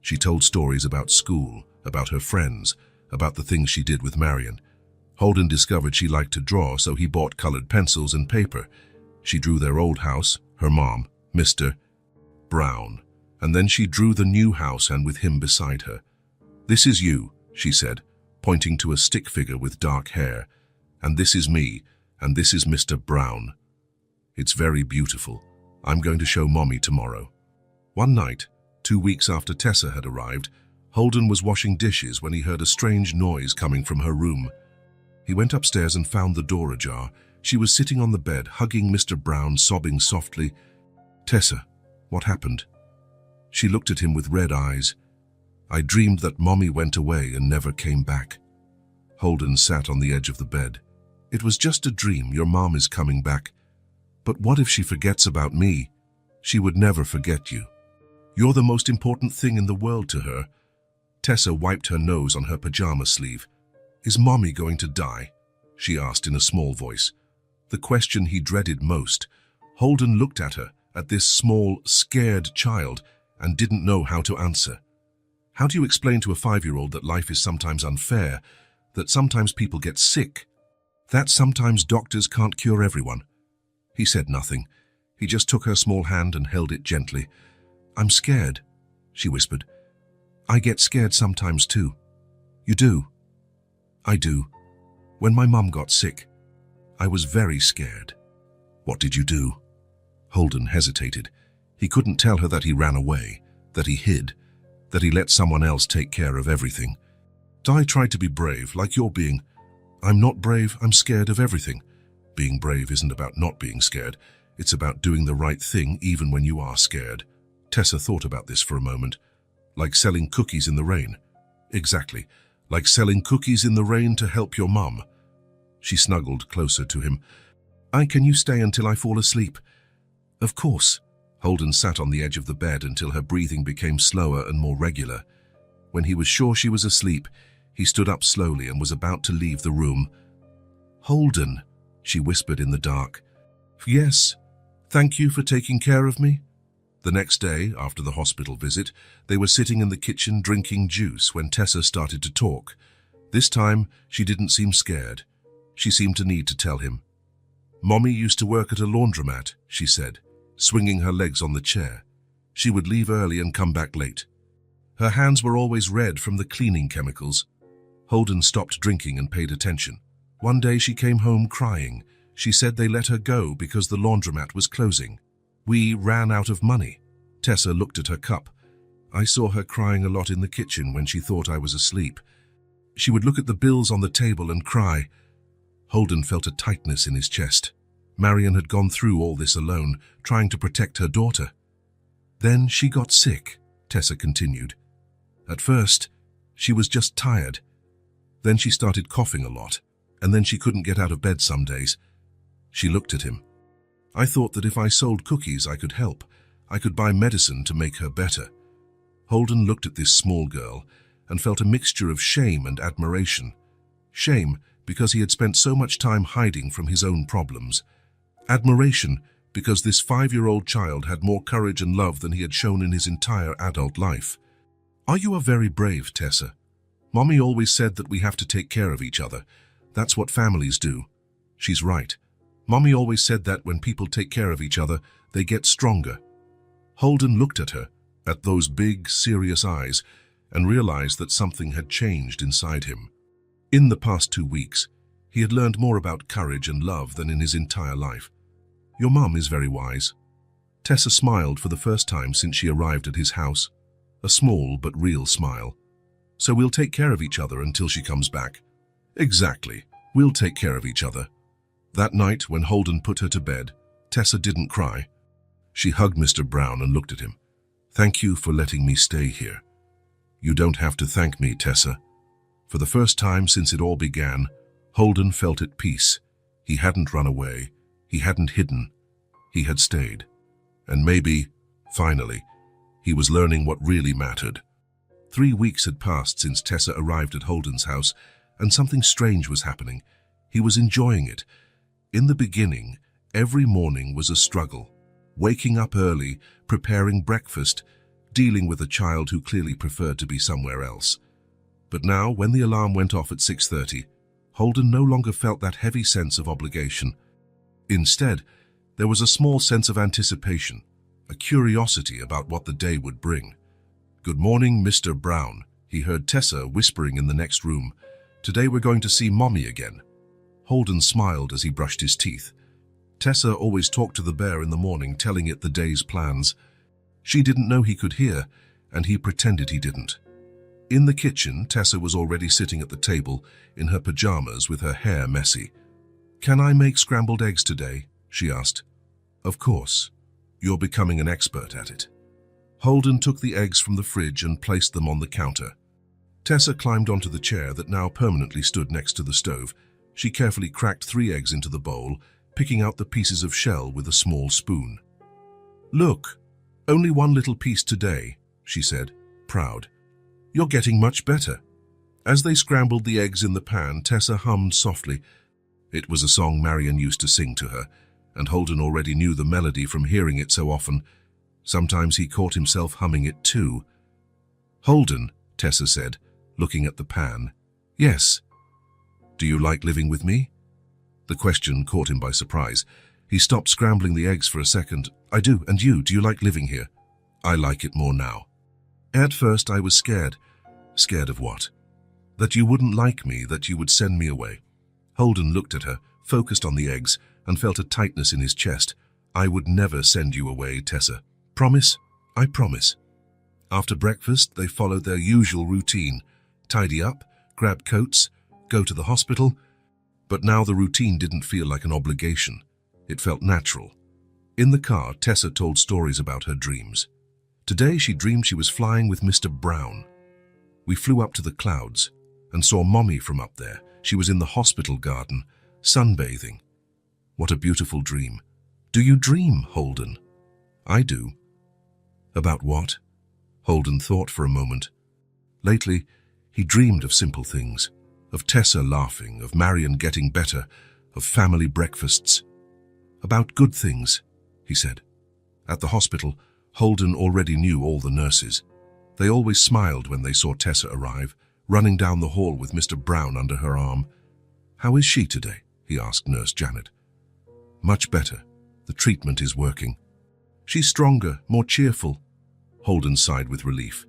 She told stories about school, about her friends, about the things she did with Marion. Holden discovered she liked to draw, so he bought colored pencils and paper. She drew their old house, her mom, Mr. Brown, and then she drew the new house and with him beside her. "This is you," she said, pointing to a stick figure with dark hair. "And this is me, and this is Mr. Brown. It's very beautiful. I'm going to show Mommy tomorrow." One night, 2 weeks after Tessa had arrived, Holden was washing dishes when he heard a strange noise coming from her room. He went upstairs and found the door ajar. She was sitting on the bed, hugging Mr. Brown, sobbing softly. "Tessa, what happened?" She looked at him with red eyes. "I dreamed that Mommy went away and never came back." Holden sat on the edge of the bed. "It was just a dream. Your mom is coming back. But what if she forgets about me? She would never forget you. You're the most important thing in the world to her." Tessa wiped her nose on her pajama sleeve. "Is Mommy going to die?" she asked in a small voice. The question he dreaded most. Holden looked at her, at this small, scared child, and didn't know how to answer. How do you explain to a 5-year-old that life is sometimes unfair, that sometimes people get sick, that sometimes doctors can't cure everyone? He said nothing. He just took her small hand and held it gently. "I'm scared," she whispered. "I get scared sometimes too." "You do?" "I do. When my mum got sick, I was very scared." "What did you do?" Holden hesitated. He couldn't tell her that he ran away, that he hid, that he let someone else take care of everything. "I tried to be brave, like you're being." "I'm not brave, I'm scared of everything." "Being brave isn't about not being scared. It's about doing the right thing even when you are scared. Tessa thought about this for a moment. Like selling cookies in the rain. Exactly. Like selling cookies in the rain to help your mum. She snuggled closer to him. Can you stay until I fall asleep? Of course. Holden sat on the edge of the bed until her breathing became slower and more regular. When he was sure she was asleep, he stood up slowly and was about to leave the room. Holden, she whispered in the dark. Yes, thank you for taking care of me. The next day, after the hospital visit, they were sitting in the kitchen drinking juice when Tessa started to talk. This time, she didn't seem scared. She seemed to need to tell him. Mommy used to work at a laundromat, she said, swinging her legs on the chair. She would leave early and come back late. Her hands were always red from the cleaning chemicals. Holden stopped drinking and paid attention. One day she came home crying. She said they let her go because the laundromat was closing. We ran out of money. Tessa looked at her cup. I saw her crying a lot in the kitchen when she thought I was asleep. She would look at the bills on the table and cry. Holden felt a tightness in his chest. Marion had gone through all this alone, trying to protect her daughter. Then she got sick, Tessa continued. At first, she was just tired. Then she started coughing a lot, and then she couldn't get out of bed some days. She looked at him. I thought that if I sold cookies, I could help. I could buy medicine to make her better. Holden looked at this small girl and felt a mixture of shame and admiration. Shame because he had spent so much time hiding from his own problems. Admiration because this 5-year-old child had more courage and love than he had shown in his entire adult life. Are you a very brave, Tessa? Mommy always said that we have to take care of each other. That's what families do. She's right. Mommy always said that when people take care of each other, they get stronger. Holden looked at her, at those big, serious eyes, and realized that something had changed inside him. In the past 2 weeks, he had learned more about courage and love than in his entire life. Your mum is very wise. Tessa smiled for the first time since she arrived at his house. A small but real smile. So we'll take care of each other until she comes back. Exactly. We'll take care of each other. That night, when Holden put her to bed, Tessa didn't cry. She hugged Mr. Brown and looked at him. Thank you for letting me stay here. You don't have to thank me, Tessa. For the first time since it all began, Holden felt at peace. He hadn't run away. He hadn't hidden. He had stayed. And maybe, finally, he was learning what really mattered. 3 weeks had passed since Tessa arrived at Holden's house, and something strange was happening. He was enjoying it. In the beginning, every morning was a struggle. Waking up early, preparing breakfast, dealing with a child who clearly preferred to be somewhere else. But now, when the alarm went off at 6:30, Holden no longer felt that heavy sense of obligation. Instead, there was a small sense of anticipation, a curiosity about what the day would bring. Good morning, Mr. Brown, he heard Tessa whispering in the next room. Today we're going to see Mommy again. Holden smiled as he brushed his teeth. Tessa always talked to the bear in the morning, telling it the day's plans. She didn't know he could hear, and he pretended he didn't. In the kitchen, Tessa was already sitting at the table, in her pajamas with her hair messy. Can I make scrambled eggs today? She asked. Of course. You're becoming an expert at it. Holden took the eggs from the fridge and placed them on the counter. Tessa climbed onto the chair that now permanently stood next to the stove. She carefully cracked 3 eggs into the bowl, picking out the pieces of shell with a small spoon. Look, only 1 little piece today, she said, proud. You're getting much better. As they scrambled the eggs in the pan, Tessa hummed softly. It was a song Marion used to sing to her, and Holden already knew the melody from hearing it so often. Sometimes he caught himself humming it too. Holden, Tessa said, looking at the pan. Yes. Do you like living with me? The question caught him by surprise. He stopped scrambling the eggs for a second. I do, and you, do you like living here? I like it more now. At first I was scared. Scared of what? That you wouldn't like me, that you would send me away. Holden looked at her, focused on the eggs, and felt a tightness in his chest. I would never send you away, Tessa. Promise? I promise. After breakfast, they followed their usual routine. Tidy up, grab coats, go to the hospital. But now the routine didn't feel like an obligation. It felt natural. In the car, Tessa told stories about her dreams. Today she dreamed she was flying with Mr. Brown. We flew up to the clouds and saw Mommy from up there. She was in the hospital garden, sunbathing. What a beautiful dream. Do you dream, Holden? I do. About what? Holden thought for a moment. Lately, he dreamed of simple things, of Tessa laughing, of Marion getting better, of family breakfasts. About good things, he said. At the hospital, Holden already knew all the nurses. They always smiled when they saw Tessa arrive, running down the hall with Mr. Brown under her arm. "How is she today?" he asked Nurse Janet. "Much better. The treatment is working. She's stronger, more cheerful." Holden sighed with relief.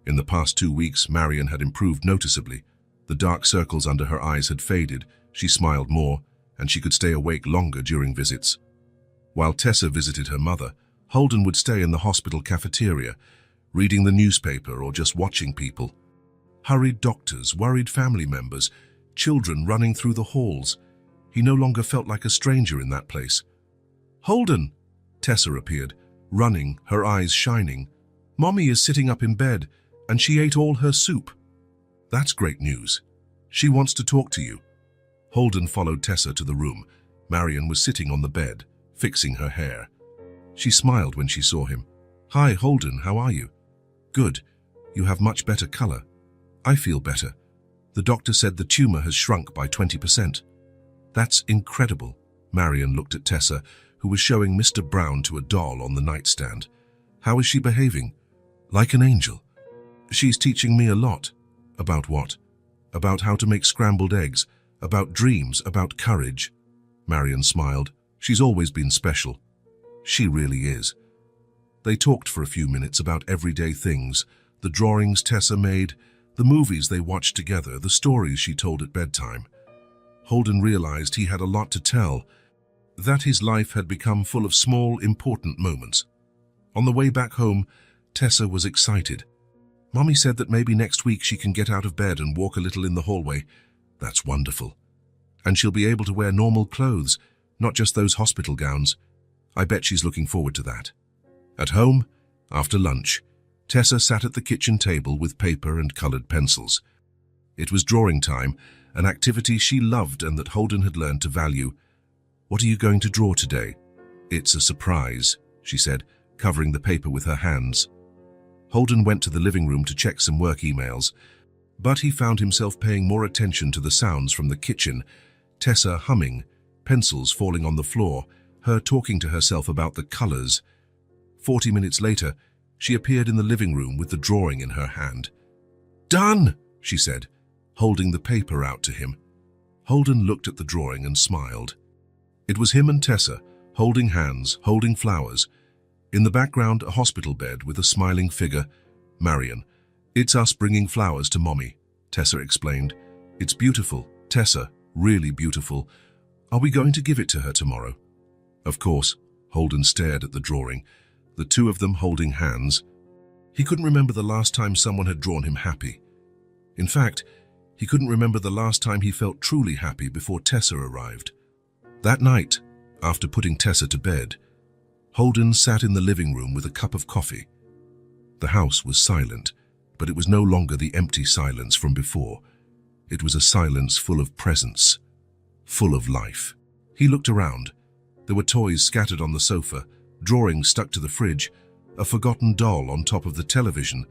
In the past 2 weeks, Marion had improved noticeably. The dark circles under her eyes had faded, she smiled more, and she could stay awake longer during visits. While Tessa visited her mother, Holden would stay in the hospital cafeteria, reading the newspaper or just watching people. Hurried doctors, worried family members, children running through the halls. He no longer felt like a stranger in that place. "Holden!" Tessa appeared, running, her eyes shining. "Mommy is sitting up in bed, and she ate all her soup." "That's great news. She wants to talk to you." Holden followed Tessa to the room. Marion was sitting on the bed, fixing her hair. She smiled when she saw him. "Hi, Holden, how are you?" "Good. You have much better color." "I feel better. The doctor said the tumor has shrunk by 20%. "That's incredible." Marion looked at Tessa, who was showing Mr. Brown to a doll on the nightstand. "How is she behaving?" "Like an angel. She's teaching me a lot." "About what?" "About how to make scrambled eggs, about dreams, about courage." Marion smiled. "She's always been special." "She really is." They talked for a few minutes about everyday things, the drawings Tessa made, the movies they watched together, the stories she told at bedtime. Holden realized he had a lot to tell, that his life had become full of small, important moments. On the way back home, Tessa was excited. "Mommy said that maybe next week she can get out of bed and walk a little in the hallway." "That's wonderful. And she'll be able to wear normal clothes, not just those hospital gowns. I bet she's looking forward to that." At home, after lunch, Tessa sat at the kitchen table with paper and colored pencils. It was drawing time, an activity she loved and that Holden had learned to value. "What are you going to draw today?" "It's a surprise," she said, covering the paper with her hands. Holden went to the living room to check some work emails, but he found himself paying more attention to the sounds from the kitchen, Tessa humming, pencils falling on the floor, her talking to herself about the colors. 40 minutes later, she appeared in the living room with the drawing in her hand. "Done!" she said, holding the paper out to him. Holden looked at the drawing and smiled. It was him and Tessa, holding hands, holding flowers. In the background, a hospital bed with a smiling figure. "Marion, it's us bringing flowers to Mommy," Tessa explained. "It's beautiful, Tessa, really beautiful. Are we going to give it to her tomorrow?" "Of course." Holden stared at the drawing, the two of them holding hands. He couldn't remember the last time someone had drawn him happy. In fact, he couldn't remember the last time he felt truly happy before Tessa arrived. That night, after putting Tessa to bed, Holden sat in the living room with a cup of coffee. The house was silent, but it was no longer the empty silence from before. It was a silence full of presence, full of life. He looked around. There were toys scattered on the sofa, drawings stuck to the fridge, a forgotten doll on top of the television.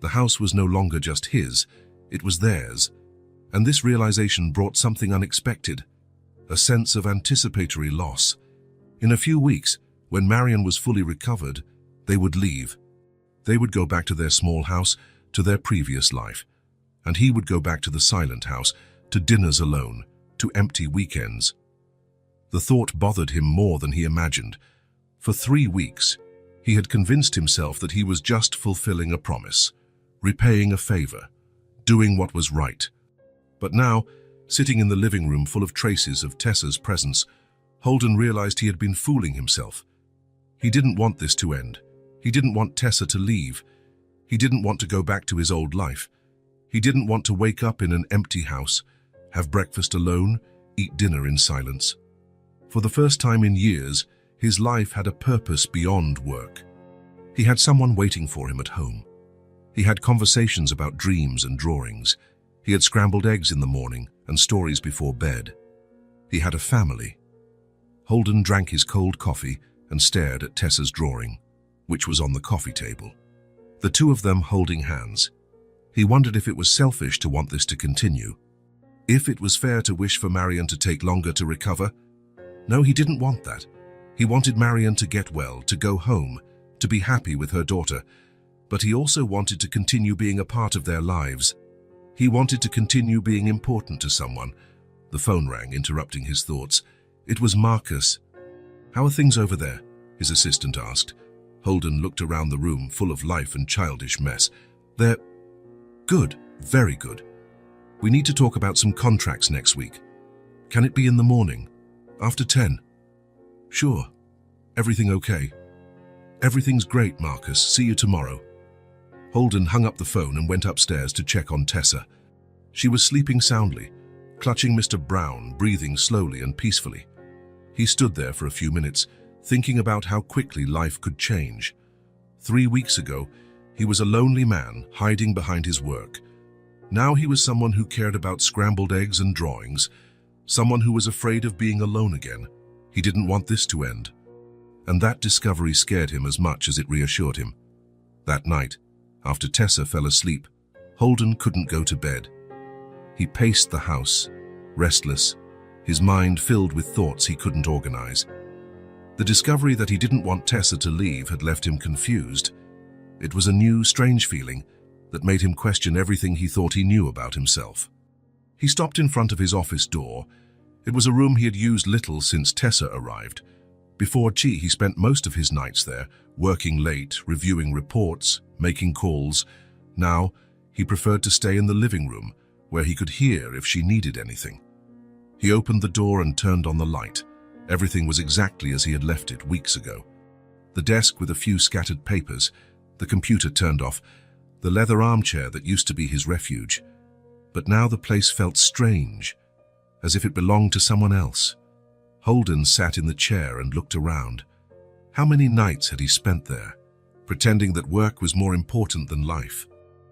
The house was no longer just his, it was theirs. And this realization brought something unexpected, a sense of anticipatory loss. In a few weeks, when Marion was fully recovered, they would leave. They would go back to their small house, to their previous life. And he would go back to the silent house, to dinners alone, to empty weekends. The thought bothered him more than he imagined. For 3 weeks, he had convinced himself that he was just fulfilling a promise, repaying a favor, doing what was right. But now, sitting in the living room full of traces of Tessa's presence, Holden realized he had been fooling himself. He didn't want this to end. He didn't want Tessa to leave. He didn't want to go back to his old life. He didn't want to wake up in an empty house, have breakfast alone, eat dinner in silence. For the first time in years, His life had a purpose beyond work. He had someone waiting for him at home. He had conversations about dreams and drawings. He had scrambled eggs in the morning and stories before bed. He had a family. Holden drank his cold coffee and stared at Tessa's drawing, which was on the coffee table. The two of them holding hands. He wondered if it was selfish to want this to continue. If it was fair to wish for Marion to take longer to recover. No, he didn't want that. He wanted Marion to get well, to go home, to be happy with her daughter. But he also wanted to continue being a part of their lives. He wanted to continue being important to someone. The phone rang, interrupting his thoughts. It was Marcus. "How are things over there?" his assistant asked. Holden looked around the room, full of life and childish mess. "They're good, very good. We need to talk about some contracts next week. Can it be in the morning? After 10? "Sure. Everything okay?" "Everything's great, Marcus. See you tomorrow." Holden hung up the phone and went upstairs to check on Tessa. She was sleeping soundly, clutching Mr. Brown, breathing slowly and peacefully. He stood there for a few minutes, thinking about how quickly life could change. 3 weeks ago, he was a lonely man hiding behind his work. Now he was someone who cared about scrambled eggs and drawings, someone who was afraid of being alone again. He didn't want this to end. And that discovery scared him as much as it reassured him. That night, after Tessa fell asleep, Holden couldn't go to bed. He paced the house, restless, his mind filled with thoughts he couldn't organize. The discovery that he didn't want Tessa to leave had left him confused. It was a new, strange feeling that made him question everything he thought he knew about himself. He stopped in front of his office door. It was a room he had used little since Tessa arrived. Before he spent most of his nights there, working late, reviewing reports, making calls. Now, he preferred to stay in the living room, where he could hear if she needed anything. He opened the door and turned on the light. Everything was exactly as he had left it weeks ago. The desk with a few scattered papers, the computer turned off, the leather armchair that used to be his refuge. But now the place felt strange, as if it belonged to someone else. Holden sat in the chair and looked around. How many nights had he spent there, pretending that work was more important than life?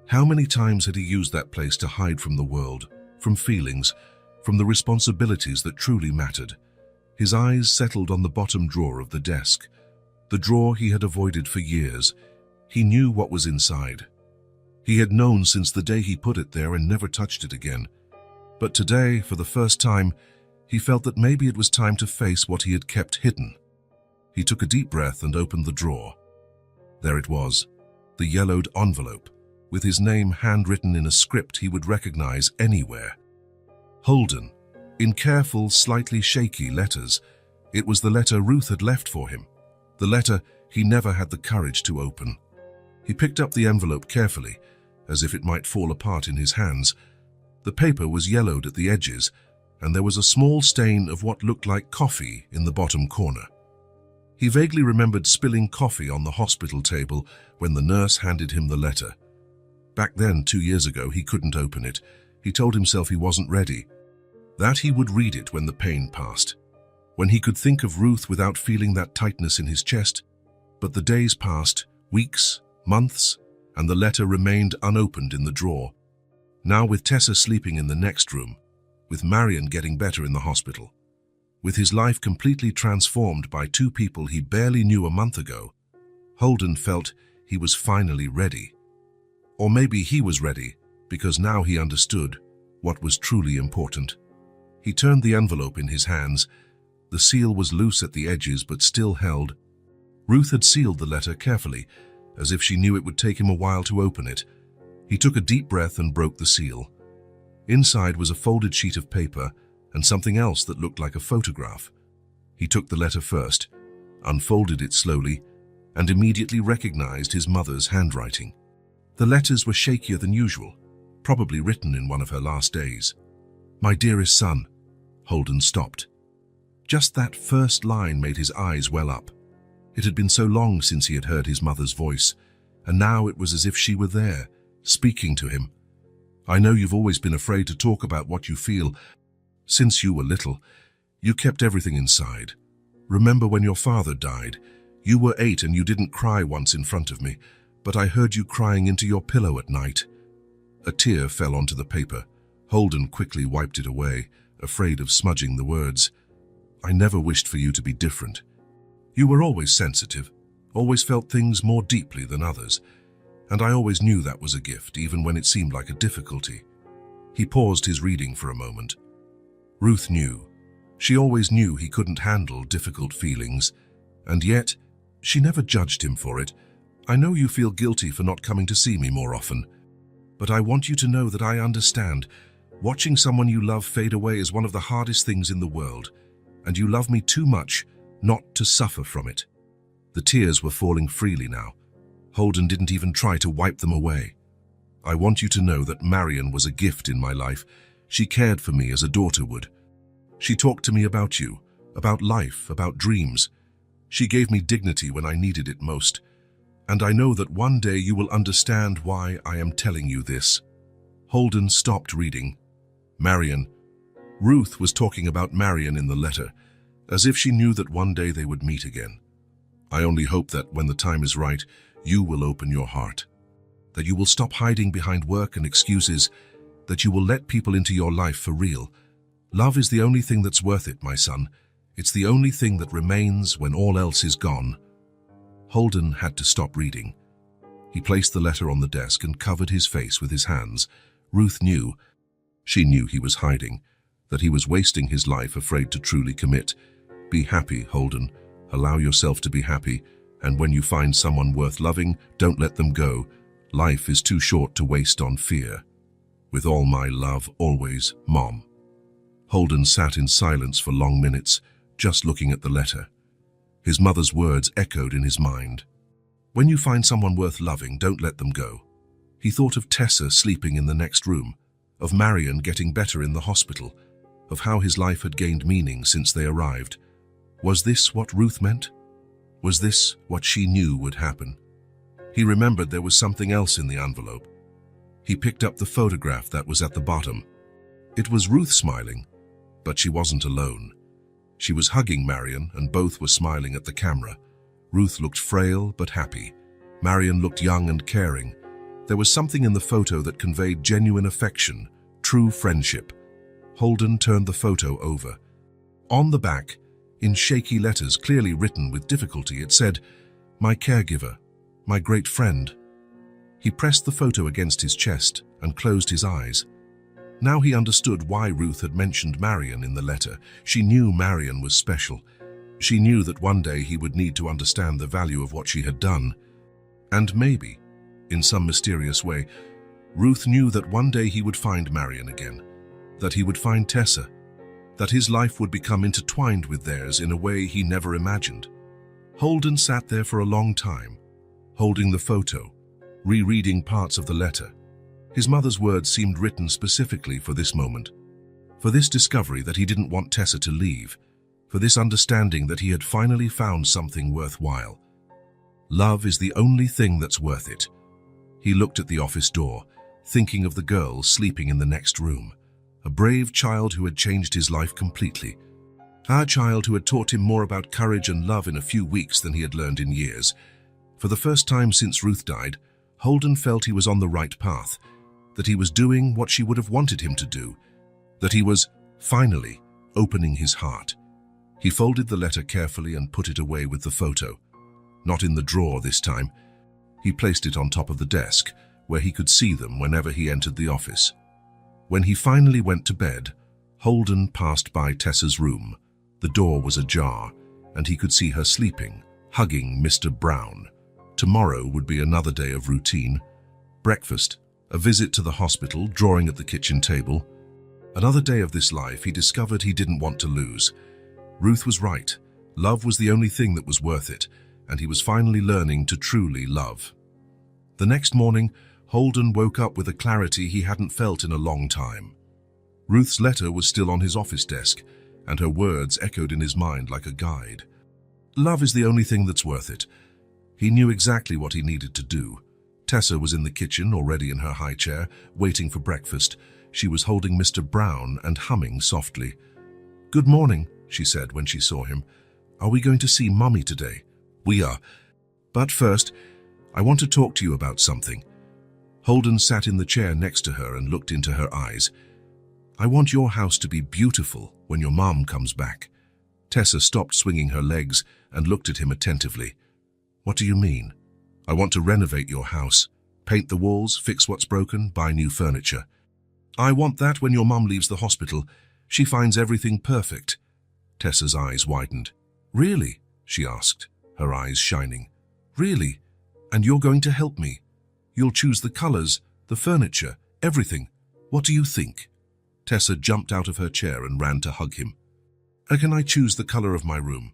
How many times had he used that place to hide from the world, from feelings, from the responsibilities that truly mattered? His eyes settled on the bottom drawer of the desk, the drawer he had avoided for years. He knew what was inside. He had known since the day he put it there and never touched it again. But today, for the first time, he felt that maybe it was time to face what he had kept hidden. He took a deep breath and opened the drawer. There it was, the yellowed envelope, with his name handwritten in a script he would recognize anywhere. Holden, in careful, slightly shaky letters. It was the letter Ruth had left for him, the letter he never had the courage to open. He picked up the envelope carefully, as if it might fall apart in his hands. The paper was yellowed at the edges, and there was a small stain of what looked like coffee in the bottom corner. He vaguely remembered spilling coffee on the hospital table when the nurse handed him the letter. Back then, 2 years ago, he couldn't open it. He told himself he wasn't ready, that he would read it when the pain passed, when he could think of Ruth without feeling that tightness in his chest. But the days passed, weeks, months, and the letter remained unopened in the drawer. Now, with Tessa sleeping in the next room, with Marion getting better in the hospital, with his life completely transformed by two people he barely knew a month ago, Holden felt he was finally ready. Or maybe he was ready because now he understood what was truly important. He turned the envelope in his hands. The seal was loose at the edges but still held. Ruth had sealed the letter carefully, as if she knew it would take him a while to open it. He took a deep breath and broke the seal. Inside was a folded sheet of paper and something else that looked like a photograph. He took the letter first, unfolded it slowly, and immediately recognized his mother's handwriting. The letters were shakier than usual, probably written in one of her last days. "My dearest son." Holden stopped. Just that first line made his eyes well up. It had been so long since he had heard his mother's voice, and now it was as if she were there, speaking to him. "I know you've always been afraid to talk about what you feel. Since you were little, you kept everything inside. Remember when your father died? You were 8 and you didn't cry once in front of me, but I heard you crying into your pillow at night." A tear fell onto the paper. Holden quickly wiped it away, afraid of smudging the words. "I never wished for you to be different. You were always sensitive, always felt things more deeply than others, and I always knew that was a gift, even when it seemed like a difficulty." He paused his reading for a moment. Ruth knew. She always knew he couldn't handle difficult feelings, and yet she never judged him for it. "I know you feel guilty for not coming to see me more often, but I want you to know that I understand. Watching someone you love fade away is one of the hardest things in the world, and you love me too much not to suffer from it." The tears were falling freely now. Holden didn't even try to wipe them away. "I want you to know that Marion was a gift in my life. She cared for me as a daughter would. She talked to me about you, about life, about dreams. She gave me dignity when I needed it most. And I know that one day you will understand why I am telling you this." Holden stopped reading. Marion. Ruth was talking about Marion in the letter, as if she knew that one day they would meet again. "I only hope that when the time is right, you will open your heart. That you will stop hiding behind work and excuses. That you will let people into your life for real. Love is the only thing that's worth it, my son. It's the only thing that remains when all else is gone." Holden had to stop reading. He placed the letter on the desk and covered his face with his hands. Ruth knew. She knew he was hiding, that he was wasting his life afraid to truly commit. "Be happy, Holden. Allow yourself to be happy, and when you find someone worth loving, don't let them go. Life is too short to waste on fear. With all my love, always, Mom." Holden sat in silence for long minutes, just looking at the letter. His mother's words echoed in his mind. "When you find someone worth loving, don't let them go." He thought of Tessa sleeping in the next room, of Marion getting better in the hospital, of how his life had gained meaning since they arrived. Was this what Ruth meant? Was this what she knew would happen? He remembered there was something else in the envelope. He picked up the photograph that was at the bottom. It was Ruth smiling, but she wasn't alone. She was hugging Marion, and both were smiling at the camera. Ruth looked frail but happy. Marion looked young and caring. There was something in the photo that conveyed genuine affection, true friendship. Holden turned the photo over. On the back, in shaky letters clearly written with difficulty, it said, "My caregiver, my great friend." He pressed the photo against his chest and closed his eyes. Now he understood why Ruth had mentioned Marion in the letter. She knew Marion was special. She knew that one day he would need to understand the value of what she had done. And maybe, in some mysterious way, Ruth knew that one day he would find Marion again, that he would find Tessa, that his life would become intertwined with theirs in a way he never imagined. Holden sat there for a long time, holding the photo, rereading parts of the letter. His mother's words seemed written specifically for this moment, for this discovery that he didn't want Tessa to leave, for this understanding that he had finally found something worthwhile. Love is the only thing that's worth it. He looked at the office door, thinking of the girl sleeping in the next room, a brave child who had changed his life completely. A child who had taught him more about courage and love in a few weeks than he had learned in years. For the first time since Ruth died, Holden felt he was on the right path, that he was doing what she would have wanted him to do, that he was, finally, opening his heart. He folded the letter carefully and put it away with the photo. Not in the drawer this time. He placed it on top of the desk, where he could see them whenever he entered the office. When he finally went to bed, Holden passed by Tessa's room. The door was ajar, and he could see her sleeping, hugging Mr. Brown. Tomorrow would be another day of routine. Breakfast, a visit to the hospital, drawing at the kitchen table. Another day of this life he discovered he didn't want to lose. Ruth was right. Love was the only thing that was worth it, and he was finally learning to truly love. The next morning, Holden woke up with a clarity he hadn't felt in a long time. Ruth's letter was still on his office desk, and her words echoed in his mind like a guide. Love is the only thing that's worth it. He knew exactly what he needed to do. Tessa was in the kitchen, already in her high chair, waiting for breakfast. She was holding Mr. Brown and humming softly. "Good morning," she said when she saw him. Are we going to see Mummy today? We are. But first, I want to talk to you about something. Holden sat in the chair next to her and looked into her eyes. I want your house to be beautiful when your mom comes back. Tessa stopped swinging her legs and looked at him attentively. What do you mean? I want to renovate your house. Paint the walls, fix what's broken, buy new furniture. I want that when your mom leaves the hospital, she finds everything perfect. Tessa's eyes widened. Really? She asked, her eyes shining. Really? And you're going to help me? You'll choose the colors, the furniture, everything. What do you think? Tessa jumped out of her chair and ran to hug him. Can I choose the color of my room?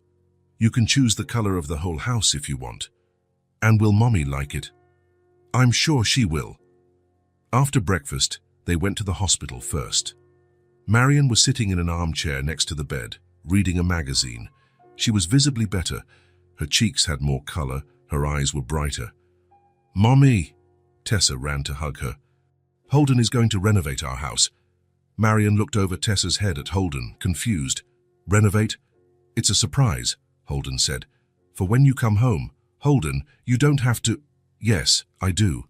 You can choose the color of the whole house if you want. And will Mommy like it? I'm sure she will. After breakfast, they went to the hospital first. Marion was sitting in an armchair next to the bed, reading a magazine. She was visibly better. Her cheeks had more color, her eyes were brighter. Mommy! Tessa ran to hug her. Holden is going to renovate our house. Marion looked over Tessa's head at Holden, confused. Renovate? It's a surprise, Holden said. For when you come home, Holden, you don't have to... Yes, I do.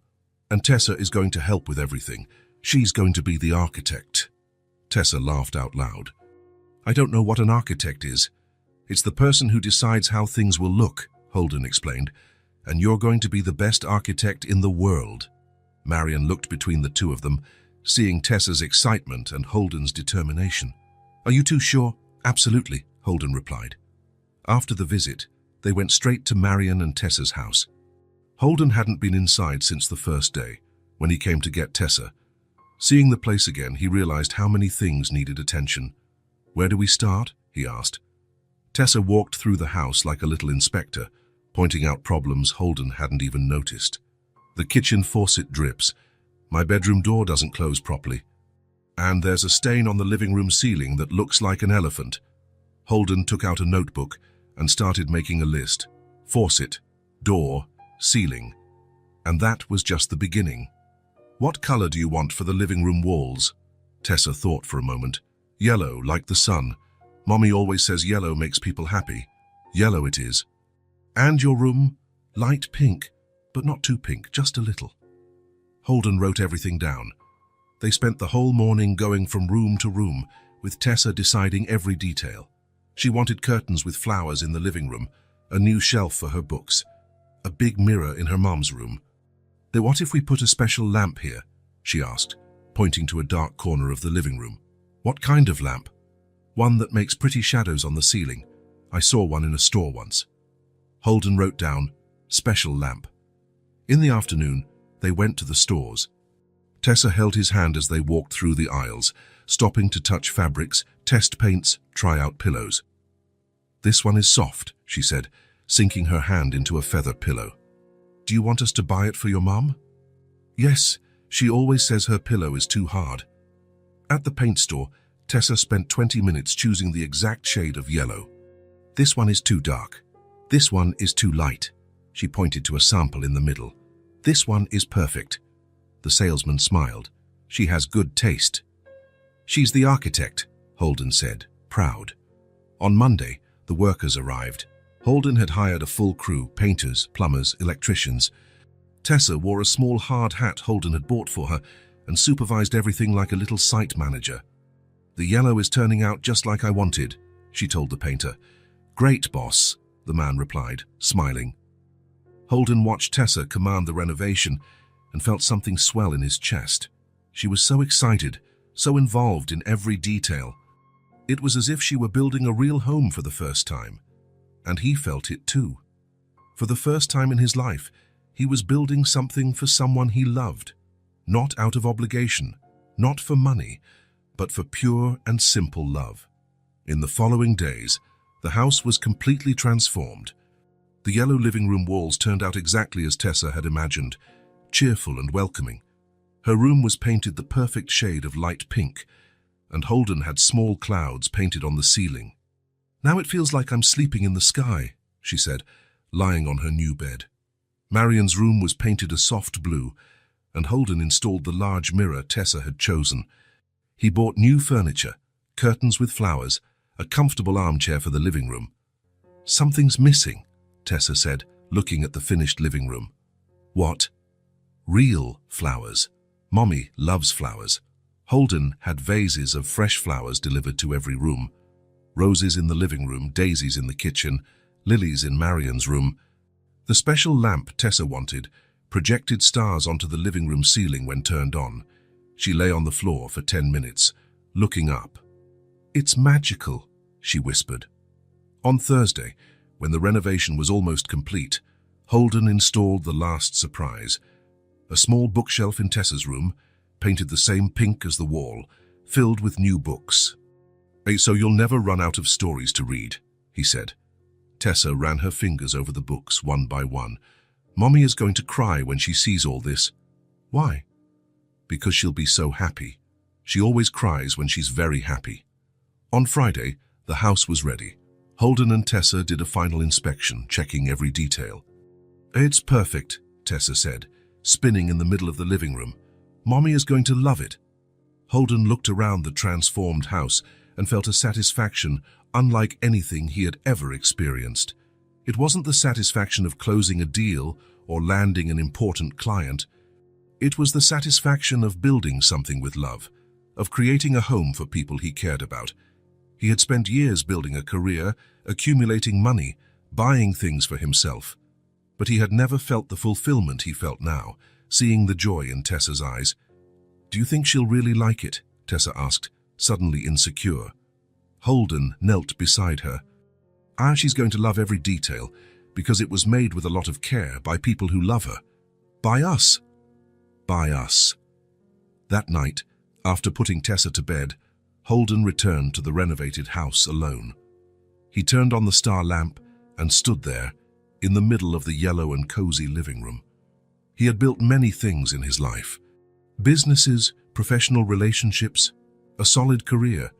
And Tessa is going to help with everything. She's going to be the architect. Tessa laughed out loud. I don't know what an architect is. It's the person who decides how things will look, Holden explained. And you're going to be the best architect in the world. Marion looked between the two of them, seeing Tessa's excitement and Holden's determination. Are you too sure? Absolutely, Holden replied. After the visit, they went straight to Marion and Tessa's house. Holden hadn't been inside since the first day, when he came to get Tessa. Seeing the place again, he realized how many things needed attention. Where do we start? He asked. Tessa walked through the house like a little inspector, pointing out problems Holden hadn't even noticed. The kitchen faucet drips. My bedroom door doesn't close properly. And there's a stain on the living room ceiling that looks like an elephant. Holden took out a notebook and started making a list. Faucet, door, ceiling. And that was just the beginning. What color do you want for the living room walls? Tessa thought for a moment. Yellow, like the sun. Mommy always says yellow makes people happy. Yellow it is. And your room? Light pink, but not too pink, just a little. Holden wrote everything down. They spent the whole morning going from room to room, with Tessa deciding every detail. She wanted curtains with flowers in the living room, a new shelf for her books, a big mirror in her mom's room. Then what if we put a special lamp here? She asked, pointing to a dark corner of the living room. What kind of lamp? One that makes pretty shadows on the ceiling. I saw one in a store once. Holden wrote down, special lamp. In the afternoon, they went to the stores. Tessa held his hand as they walked through the aisles, stopping to touch fabrics, test paints, try out pillows. This one is soft, she said, sinking her hand into a feather pillow. Do you want us to buy it for your mum? Yes, she always says her pillow is too hard. At the paint store, Tessa spent 20 minutes choosing the exact shade of yellow. This one is too dark. This one is too light. She pointed to a sample in the middle. This one is perfect. The salesman smiled. She has good taste. She's the architect, Holden said, proud. On Monday, the workers arrived. Holden had hired a full crew, painters, plumbers, electricians. Tessa wore a small hard hat Holden had bought for her and supervised everything like a little site manager. The yellow is turning out just like I wanted, she told the painter. Great, boss, the man replied, smiling. Holden watched Tessa command the renovation and felt something swell in his chest. She was so excited, so involved in every detail. It was as if she were building a real home for the first time. And he felt it too. For the first time in his life, he was building something for someone he loved. Not out of obligation, not for money, but for pure and simple love. In the following days, the house was completely transformed. The yellow living room walls turned out exactly as Tessa had imagined, cheerful and welcoming. Her room was painted the perfect shade of light pink, and Holden had small clouds painted on the ceiling. Now it feels like I'm sleeping in the sky, she said, lying on her new bed. Marion's room was painted a soft blue, and Holden installed the large mirror Tessa had chosen. He bought new furniture, curtains with flowers, a comfortable armchair for the living room. Something's missing, Tessa said, looking at the finished living room. What? Real flowers. Mommy loves flowers. Holden had vases of fresh flowers delivered to every room. Roses in the living room, daisies in the kitchen, lilies in Marion's room. The special lamp Tessa wanted projected stars onto the living room ceiling when turned on. She lay on the floor for 10 minutes, looking up. "It's magical," she whispered. On Thursday, when the renovation was almost complete, Holden installed the last surprise. A small bookshelf in Tessa's room, painted the same pink as the wall, filled with new books. "So you'll never run out of stories to read," he said. Tessa ran her fingers over the books one by one. "Mommy is going to cry when she sees all this." "Why?" "Because she'll be so happy. She always cries when she's very happy." On Friday, the house was ready. Holden and Tessa did a final inspection, checking every detail. "It's perfect," Tessa said, spinning in the middle of the living room. "Mommy is going to love it." Holden looked around the transformed house and felt a satisfaction unlike anything he had ever experienced. It wasn't the satisfaction of closing a deal or landing an important client. It was the satisfaction of building something with love, of creating a home for people he cared about. He had spent years building a career, accumulating money, buying things for himself. But he had never felt the fulfillment he felt now, seeing the joy in Tessa's eyes. "Do you think she'll really like it?" Tessa asked, suddenly insecure. Holden knelt beside her. "She's going to love every detail, because it was made with a lot of care by people who love her. By us. By us." That night, after putting Tessa to bed, Holden returned to the renovated house alone. He turned on the star lamp and stood there, in the middle of the yellow and cozy living room. He had built many things in his life. Businesses, professional relationships, a solid career.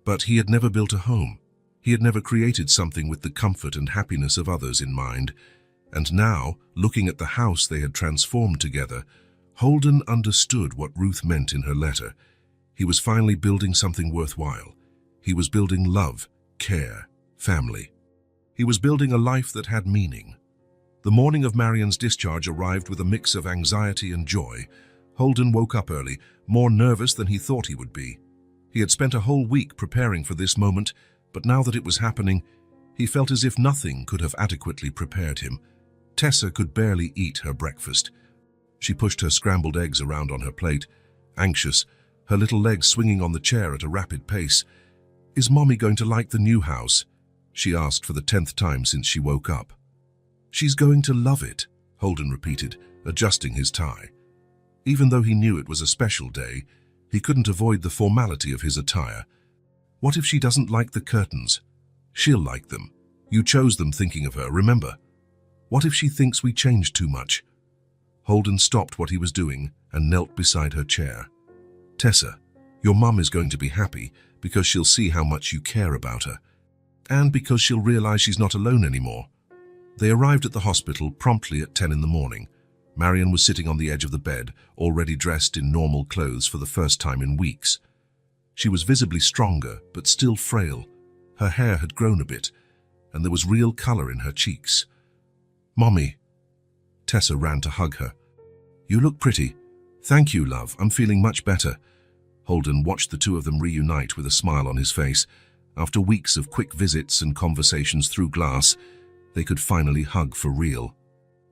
But he had never built a home. He had never created something with the comfort and happiness of others in mind. And now, looking at the house they had transformed together, Holden understood what Ruth meant in her letter. He was finally building something worthwhile. He was building love, care, family. He was building a life that had meaning. The morning of Marion's discharge arrived with a mix of anxiety and joy. Holden woke up early, more nervous than he thought he would be. He had spent a whole week preparing for this moment, but now that it was happening, he felt as if nothing could have adequately prepared him. Tessa could barely eat her breakfast. She pushed her scrambled eggs around on her plate, anxious, her little legs swinging on the chair at a rapid pace. "Is Mommy going to like the new house?" she asked for the 10th time since she woke up. "She's going to love it," Holden repeated, adjusting his tie. Even though he knew it was a special day, he couldn't avoid the formality of his attire. "What if she doesn't like the curtains?" "She'll like them. You chose them thinking of her, remember?" "What if she thinks we changed too much?" Holden stopped what he was doing and knelt beside her chair. "Tessa, your mum is going to be happy because she'll see how much you care about her. And because she'll realize she's not alone anymore." They arrived at the hospital promptly at 10 in the morning. Marion was sitting on the edge of the bed, already dressed in normal clothes for the first time in weeks. She was visibly stronger, but still frail. Her hair had grown a bit, and there was real color in her cheeks. "Mommy." Tessa ran to hug her. "You look pretty." "Thank you, love. I'm feeling much better." Holden watched the two of them reunite with a smile on his face. After weeks of quick visits and conversations through glass, they could finally hug for real.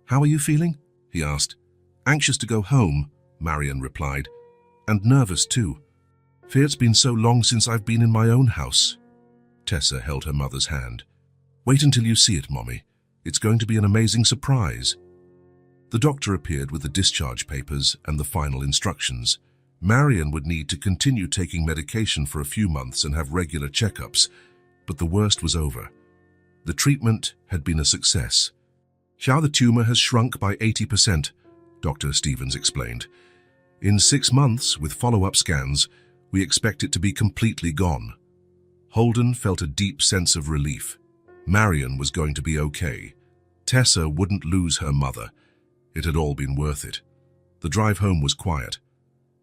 "How are you feeling?" he asked. "Anxious to go home," Marion replied. "And nervous too. Fear it's been so long since I've been in my own house." Tessa held her mother's hand. "Wait until you see it, Mommy. It's going to be an amazing surprise." The doctor appeared with the discharge papers and the final instructions. Marion would need to continue taking medication for a few months and have regular checkups, but the worst was over. The treatment had been a success. "The tumor has shrunk by 80%, Dr. Stevens explained. "In 6 months, with follow-up scans, we expect it to be completely gone." Holden felt a deep sense of relief. Marion was going to be okay. Tessa wouldn't lose her mother. It had all been worth it. The drive home was quiet.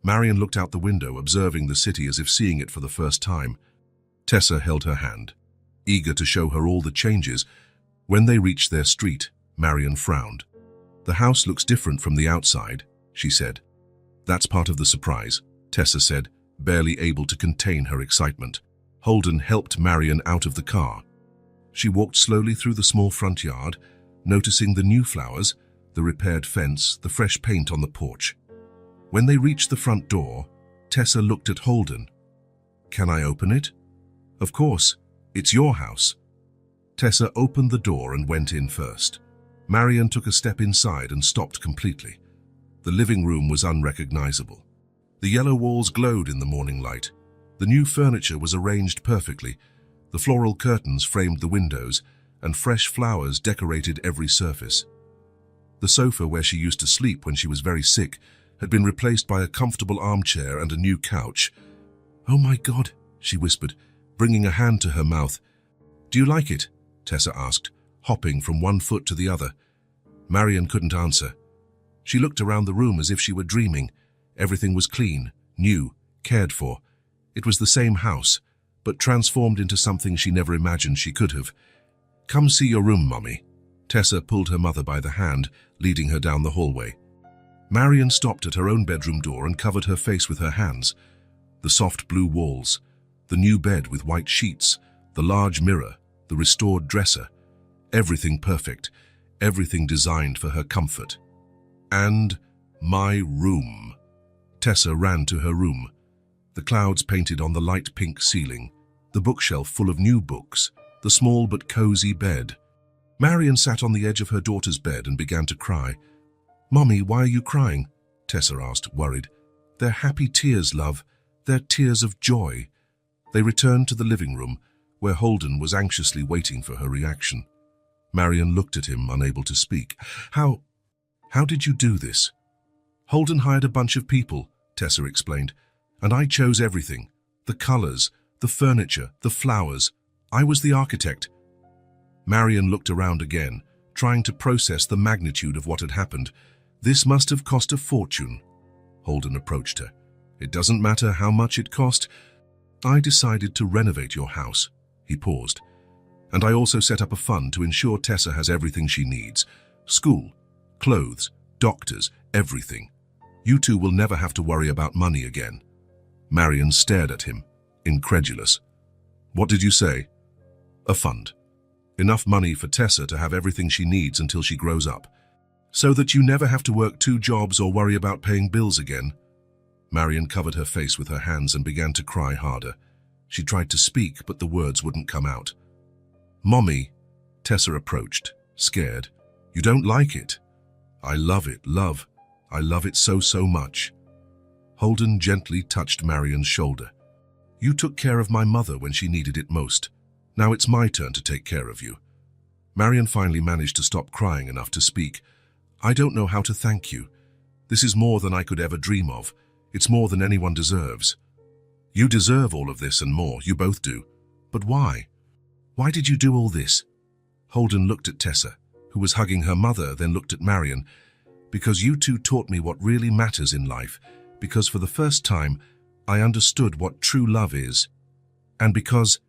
Marion looked out the window, observing the city as if seeing it for the first time. Tessa held her hand, eager to show her all the changes When they reached their street, Marion frowned. "The house looks different from the outside," she said. "That's part of the surprise," Tessa said, barely able to contain her excitement. Holden helped Marion out of the car. She walked slowly through the small front yard, noticing the new flowers, the repaired fence, the fresh paint on the porch. When they reached the front door, Tessa looked at Holden. "Can I open it?" "Of course. It's your house." Tessa opened the door and went in first. Marion took a step inside and stopped completely. The living room was unrecognizable. The yellow walls glowed in the morning light. The new furniture was arranged perfectly. The floral curtains framed the windows, and fresh flowers decorated every surface. The sofa where she used to sleep when she was very sick had been replaced by a comfortable armchair and a new couch. "Oh my God," she whispered, bringing a hand to her mouth. "Do you like it?" Tessa asked, hopping from one foot to the other. Marion couldn't answer. She looked around the room as if she were dreaming. Everything was clean, new, cared for. It was the same house, but transformed into something she never imagined she could have. "Come see your room, Mummy." Tessa pulled her mother by the hand, leading her down the hallway. Marion stopped at her own bedroom door and covered her face with her hands. The soft blue walls, the new bed with white sheets, the large mirror, the restored dresser, everything perfect, everything designed for her comfort. And my room. Tessa ran to her room. The clouds painted on the light pink ceiling, the bookshelf full of new books, the small but cozy bed. Marion sat on the edge of her daughter's bed and began to cry. "Mommy, why are you crying?" Tessa asked, worried. "They're happy tears, love. They're tears of joy." They returned to the living room, where Holden was anxiously waiting for her reaction. Marion looked at him, unable to speak. How did you do this?" "Holden hired a bunch of people," Tessa explained, "and I chose everything. The colors, the furniture, the flowers. I was the architect." Marion looked around again, trying to process the magnitude of what had happened. "This must have cost a fortune." Holden approached her. "It doesn't matter how much it cost. I decided to renovate your house." He paused. "And I also set up a fund to ensure Tessa has everything she needs. School, clothes, doctors, everything. You two will never have to worry about money again." Marion stared at him, incredulous. "What did you say?" "A fund. Enough money for Tessa to have everything she needs until she grows up. So that you never have to work 2 jobs or worry about paying bills again." Marion covered her face with her hands and began to cry harder. She tried to speak, but the words wouldn't come out. "Mommy," Tessa approached, scared. "You don't like it?" "I love it, love. I love it so, so much." Holden gently touched Marion's shoulder. "You took care of my mother when she needed it most. Now it's my turn to take care of you." Marion finally managed to stop crying enough to speak. "I don't know how to thank you. This is more than I could ever dream of. It's more than anyone deserves." "You deserve all of this and more, you both do. But why? Why did you do all this?" Holden looked at Tessa, who was hugging her mother, then looked at Marion. "Because you two taught me what really matters in life. Because for the first time, I understood what true love is. And because—"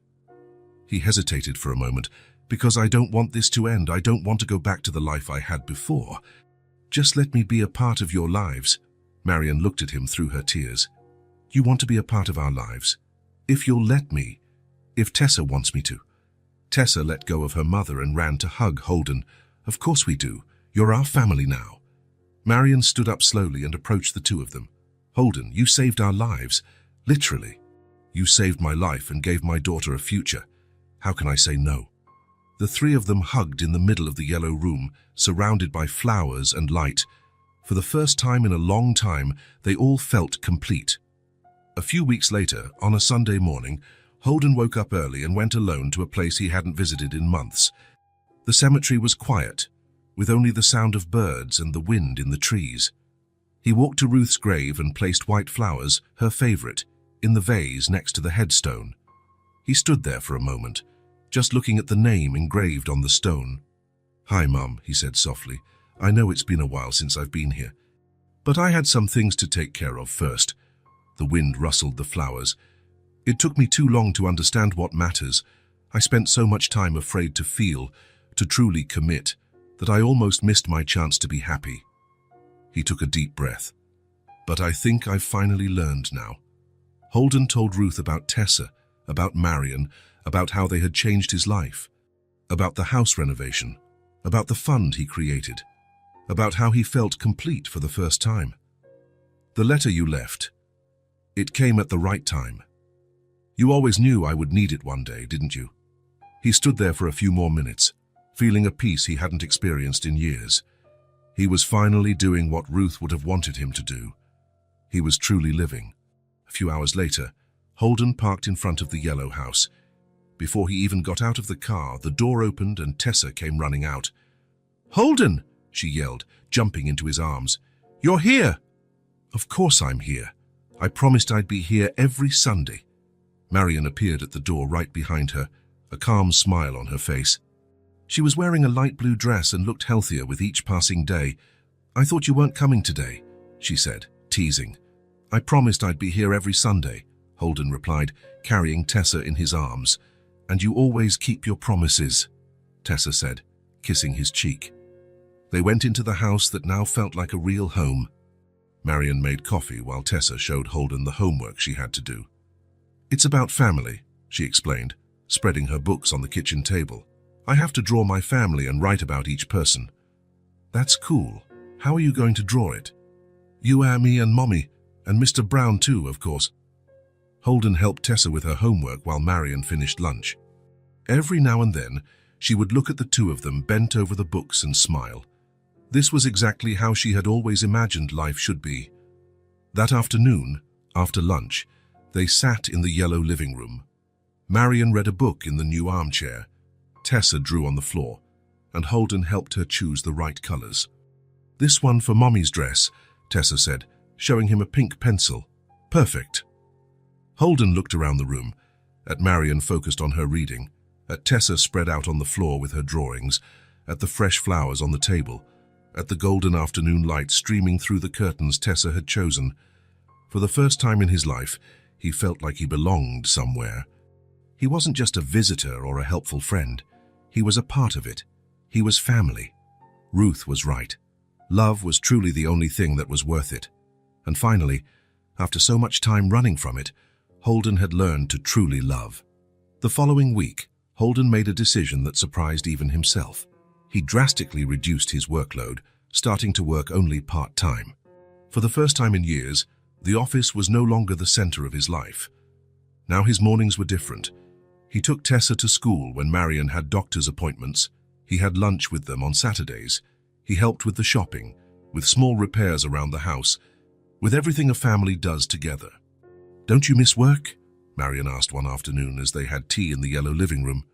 He hesitated for a moment. "Because I don't want this to end. I don't want to go back to the life I had before. Just let me be a part of your lives." Marion looked at him through her tears. "You want to be a part of our lives? If you'll let me. If Tessa wants me to." Tessa let go of her mother and ran to hug Holden. "Of course we do. You're our family now." Marion stood up slowly and approached the two of them. "Holden, you saved our lives. Literally. You saved my life and gave my daughter a future. How can I say no?" The three of them hugged in the middle of the yellow room, surrounded by flowers and light. For the first time in a long time, they all felt complete. A few weeks later, on a Sunday morning, Holden woke up early and went alone to a place he hadn't visited in months. The cemetery was quiet, with only the sound of birds and the wind in the trees. He walked to Ruth's grave and placed white flowers, her favorite, in the vase next to the headstone. He stood there for a moment, just looking at the name engraved on the stone. "Hi, Mum," he said softly. "I know it's been a while since I've been here. But I had some things to take care of first." The wind rustled the flowers. "It took me too long to understand what matters. I spent so much time afraid to feel, to truly commit, that I almost missed my chance to be happy. He took a deep breath. But I think I've finally learned now. Holden told Ruth about Tessa, about Marion, about how they had changed his life, about the house renovation, about the fund he created, about how he felt complete for the first time. The letter you left, it came at the right time. You always knew I would need it one day, didn't you? He stood there for a few more minutes, feeling a peace he hadn't experienced in years. He was finally doing what Ruth would have wanted him to do. He was truly living. A few hours later, Holden parked in front of the yellow house. Before he even got out of the car, the door opened and Tessa came running out. "Holden!" she yelled, jumping into his arms. "You're here!" "Of course I'm here. I promised I'd be here every Sunday." Marion appeared at the door right behind her, a calm smile on her face. She was wearing a light blue dress and looked healthier with each passing day. "I thought you weren't coming today," she said, teasing. "I promised I'd be here every Sunday," Holden replied, carrying Tessa in his arms. "And you always keep your promises," Tessa said, kissing his cheek. They went into the house that now felt like a real home. Marion made coffee while Tessa showed Holden the homework she had to do. "It's about family," she explained, spreading her books on the kitchen table. "I have to draw my family and write about each person." "That's cool. How are you going to draw it?" "You, me and Mommy, and Mr. Brown too, of course." Holden helped Tessa with her homework while Marion finished lunch. Every now and then, she would look at the two of them bent over the books and smile. This was exactly how she had always imagined life should be. That afternoon, after lunch, they sat in the yellow living room. Marion read a book in the new armchair. Tessa drew on the floor, and Holden helped her choose the right colors. "This one for Mommy's dress," Tessa said, showing him a pink pencil. "Perfect." Holden looked around the room, at Marion focused on her reading, at Tessa spread out on the floor with her drawings, at the fresh flowers on the table, at the golden afternoon light streaming through the curtains Tessa had chosen. For the first time in his life, he felt like he belonged somewhere. He wasn't just a visitor or a helpful friend. He was a part of it. He was family. Ruth was right. Love was truly the only thing that was worth it. And finally, after so much time running from it, Holden had learned to truly love. The following week, Holden made a decision that surprised even himself. He drastically reduced his workload, starting to work only part-time. For the first time in years, the office was no longer the center of his life. Now his mornings were different. He took Tessa to school when Marion had doctor's appointments. He had lunch with them on Saturdays. He helped with the shopping, with small repairs around the house, with everything a family does together. "Don't you miss work?" Marion asked one afternoon as they had tea in the yellow living room.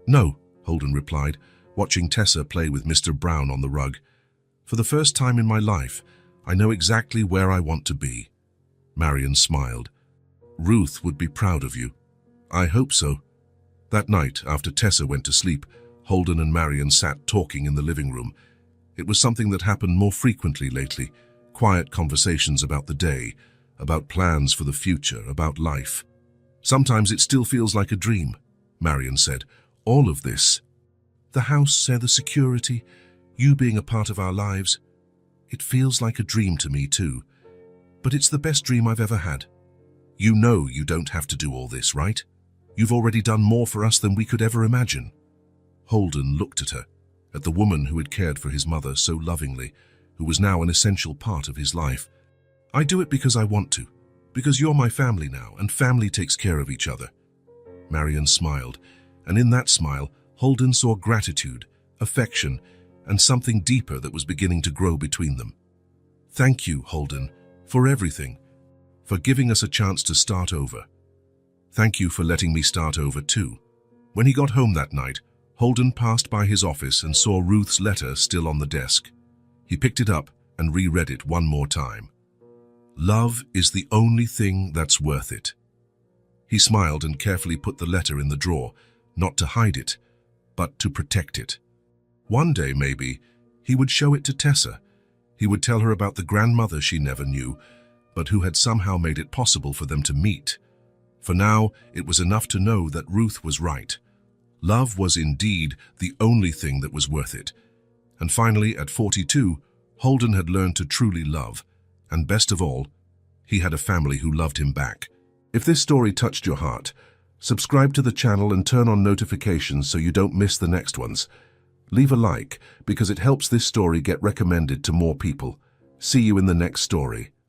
"No," Holden replied, watching Tessa play with Mr. Brown on the rug. "For the first time in my life, I know exactly where I want to be." Marion smiled. "Ruth would be proud of you." "I hope so." That night, after Tessa went to sleep, Holden and Marion sat talking in the living room. It was something that happened more frequently lately, quiet conversations about the day, about plans for the future, about life. "Sometimes it still feels like a dream," Marion said. "All of this. The house, the security, you being a part of our lives. It feels like a dream to me too. But it's the best dream I've ever had. You know you don't have to do all this, right? You've already done more for us than we could ever imagine." Holden looked at her, at the woman who had cared for his mother so lovingly, who was now an essential part of his life. "I do it because I want to, because you're my family now, and family takes care of each other." Marion smiled, and in that smile, Holden saw gratitude, affection, and something deeper that was beginning to grow between them. "Thank you, Holden, for everything, for giving us a chance to start over. Thank you for letting me start over too." When he got home that night, Holden passed by his office and saw Ruth's letter still on the desk. He picked it up and reread it one more time. "Love is the only thing that's worth it." He smiled and carefully put the letter in the drawer, not to hide it, but to protect it. One day, maybe, he would show it to Tessa. He would tell her about the grandmother she never knew, but who had somehow made it possible for them to meet. For now, it was enough to know that Ruth was right. Love was indeed the only thing that was worth it. And finally, at 42, Holden had learned to truly love. And best of all, he had a family who loved him back. If this story touched your heart, subscribe to the channel and turn on notifications so you don't miss the next ones. Leave a like because it helps this story get recommended to more people. See you in the next story.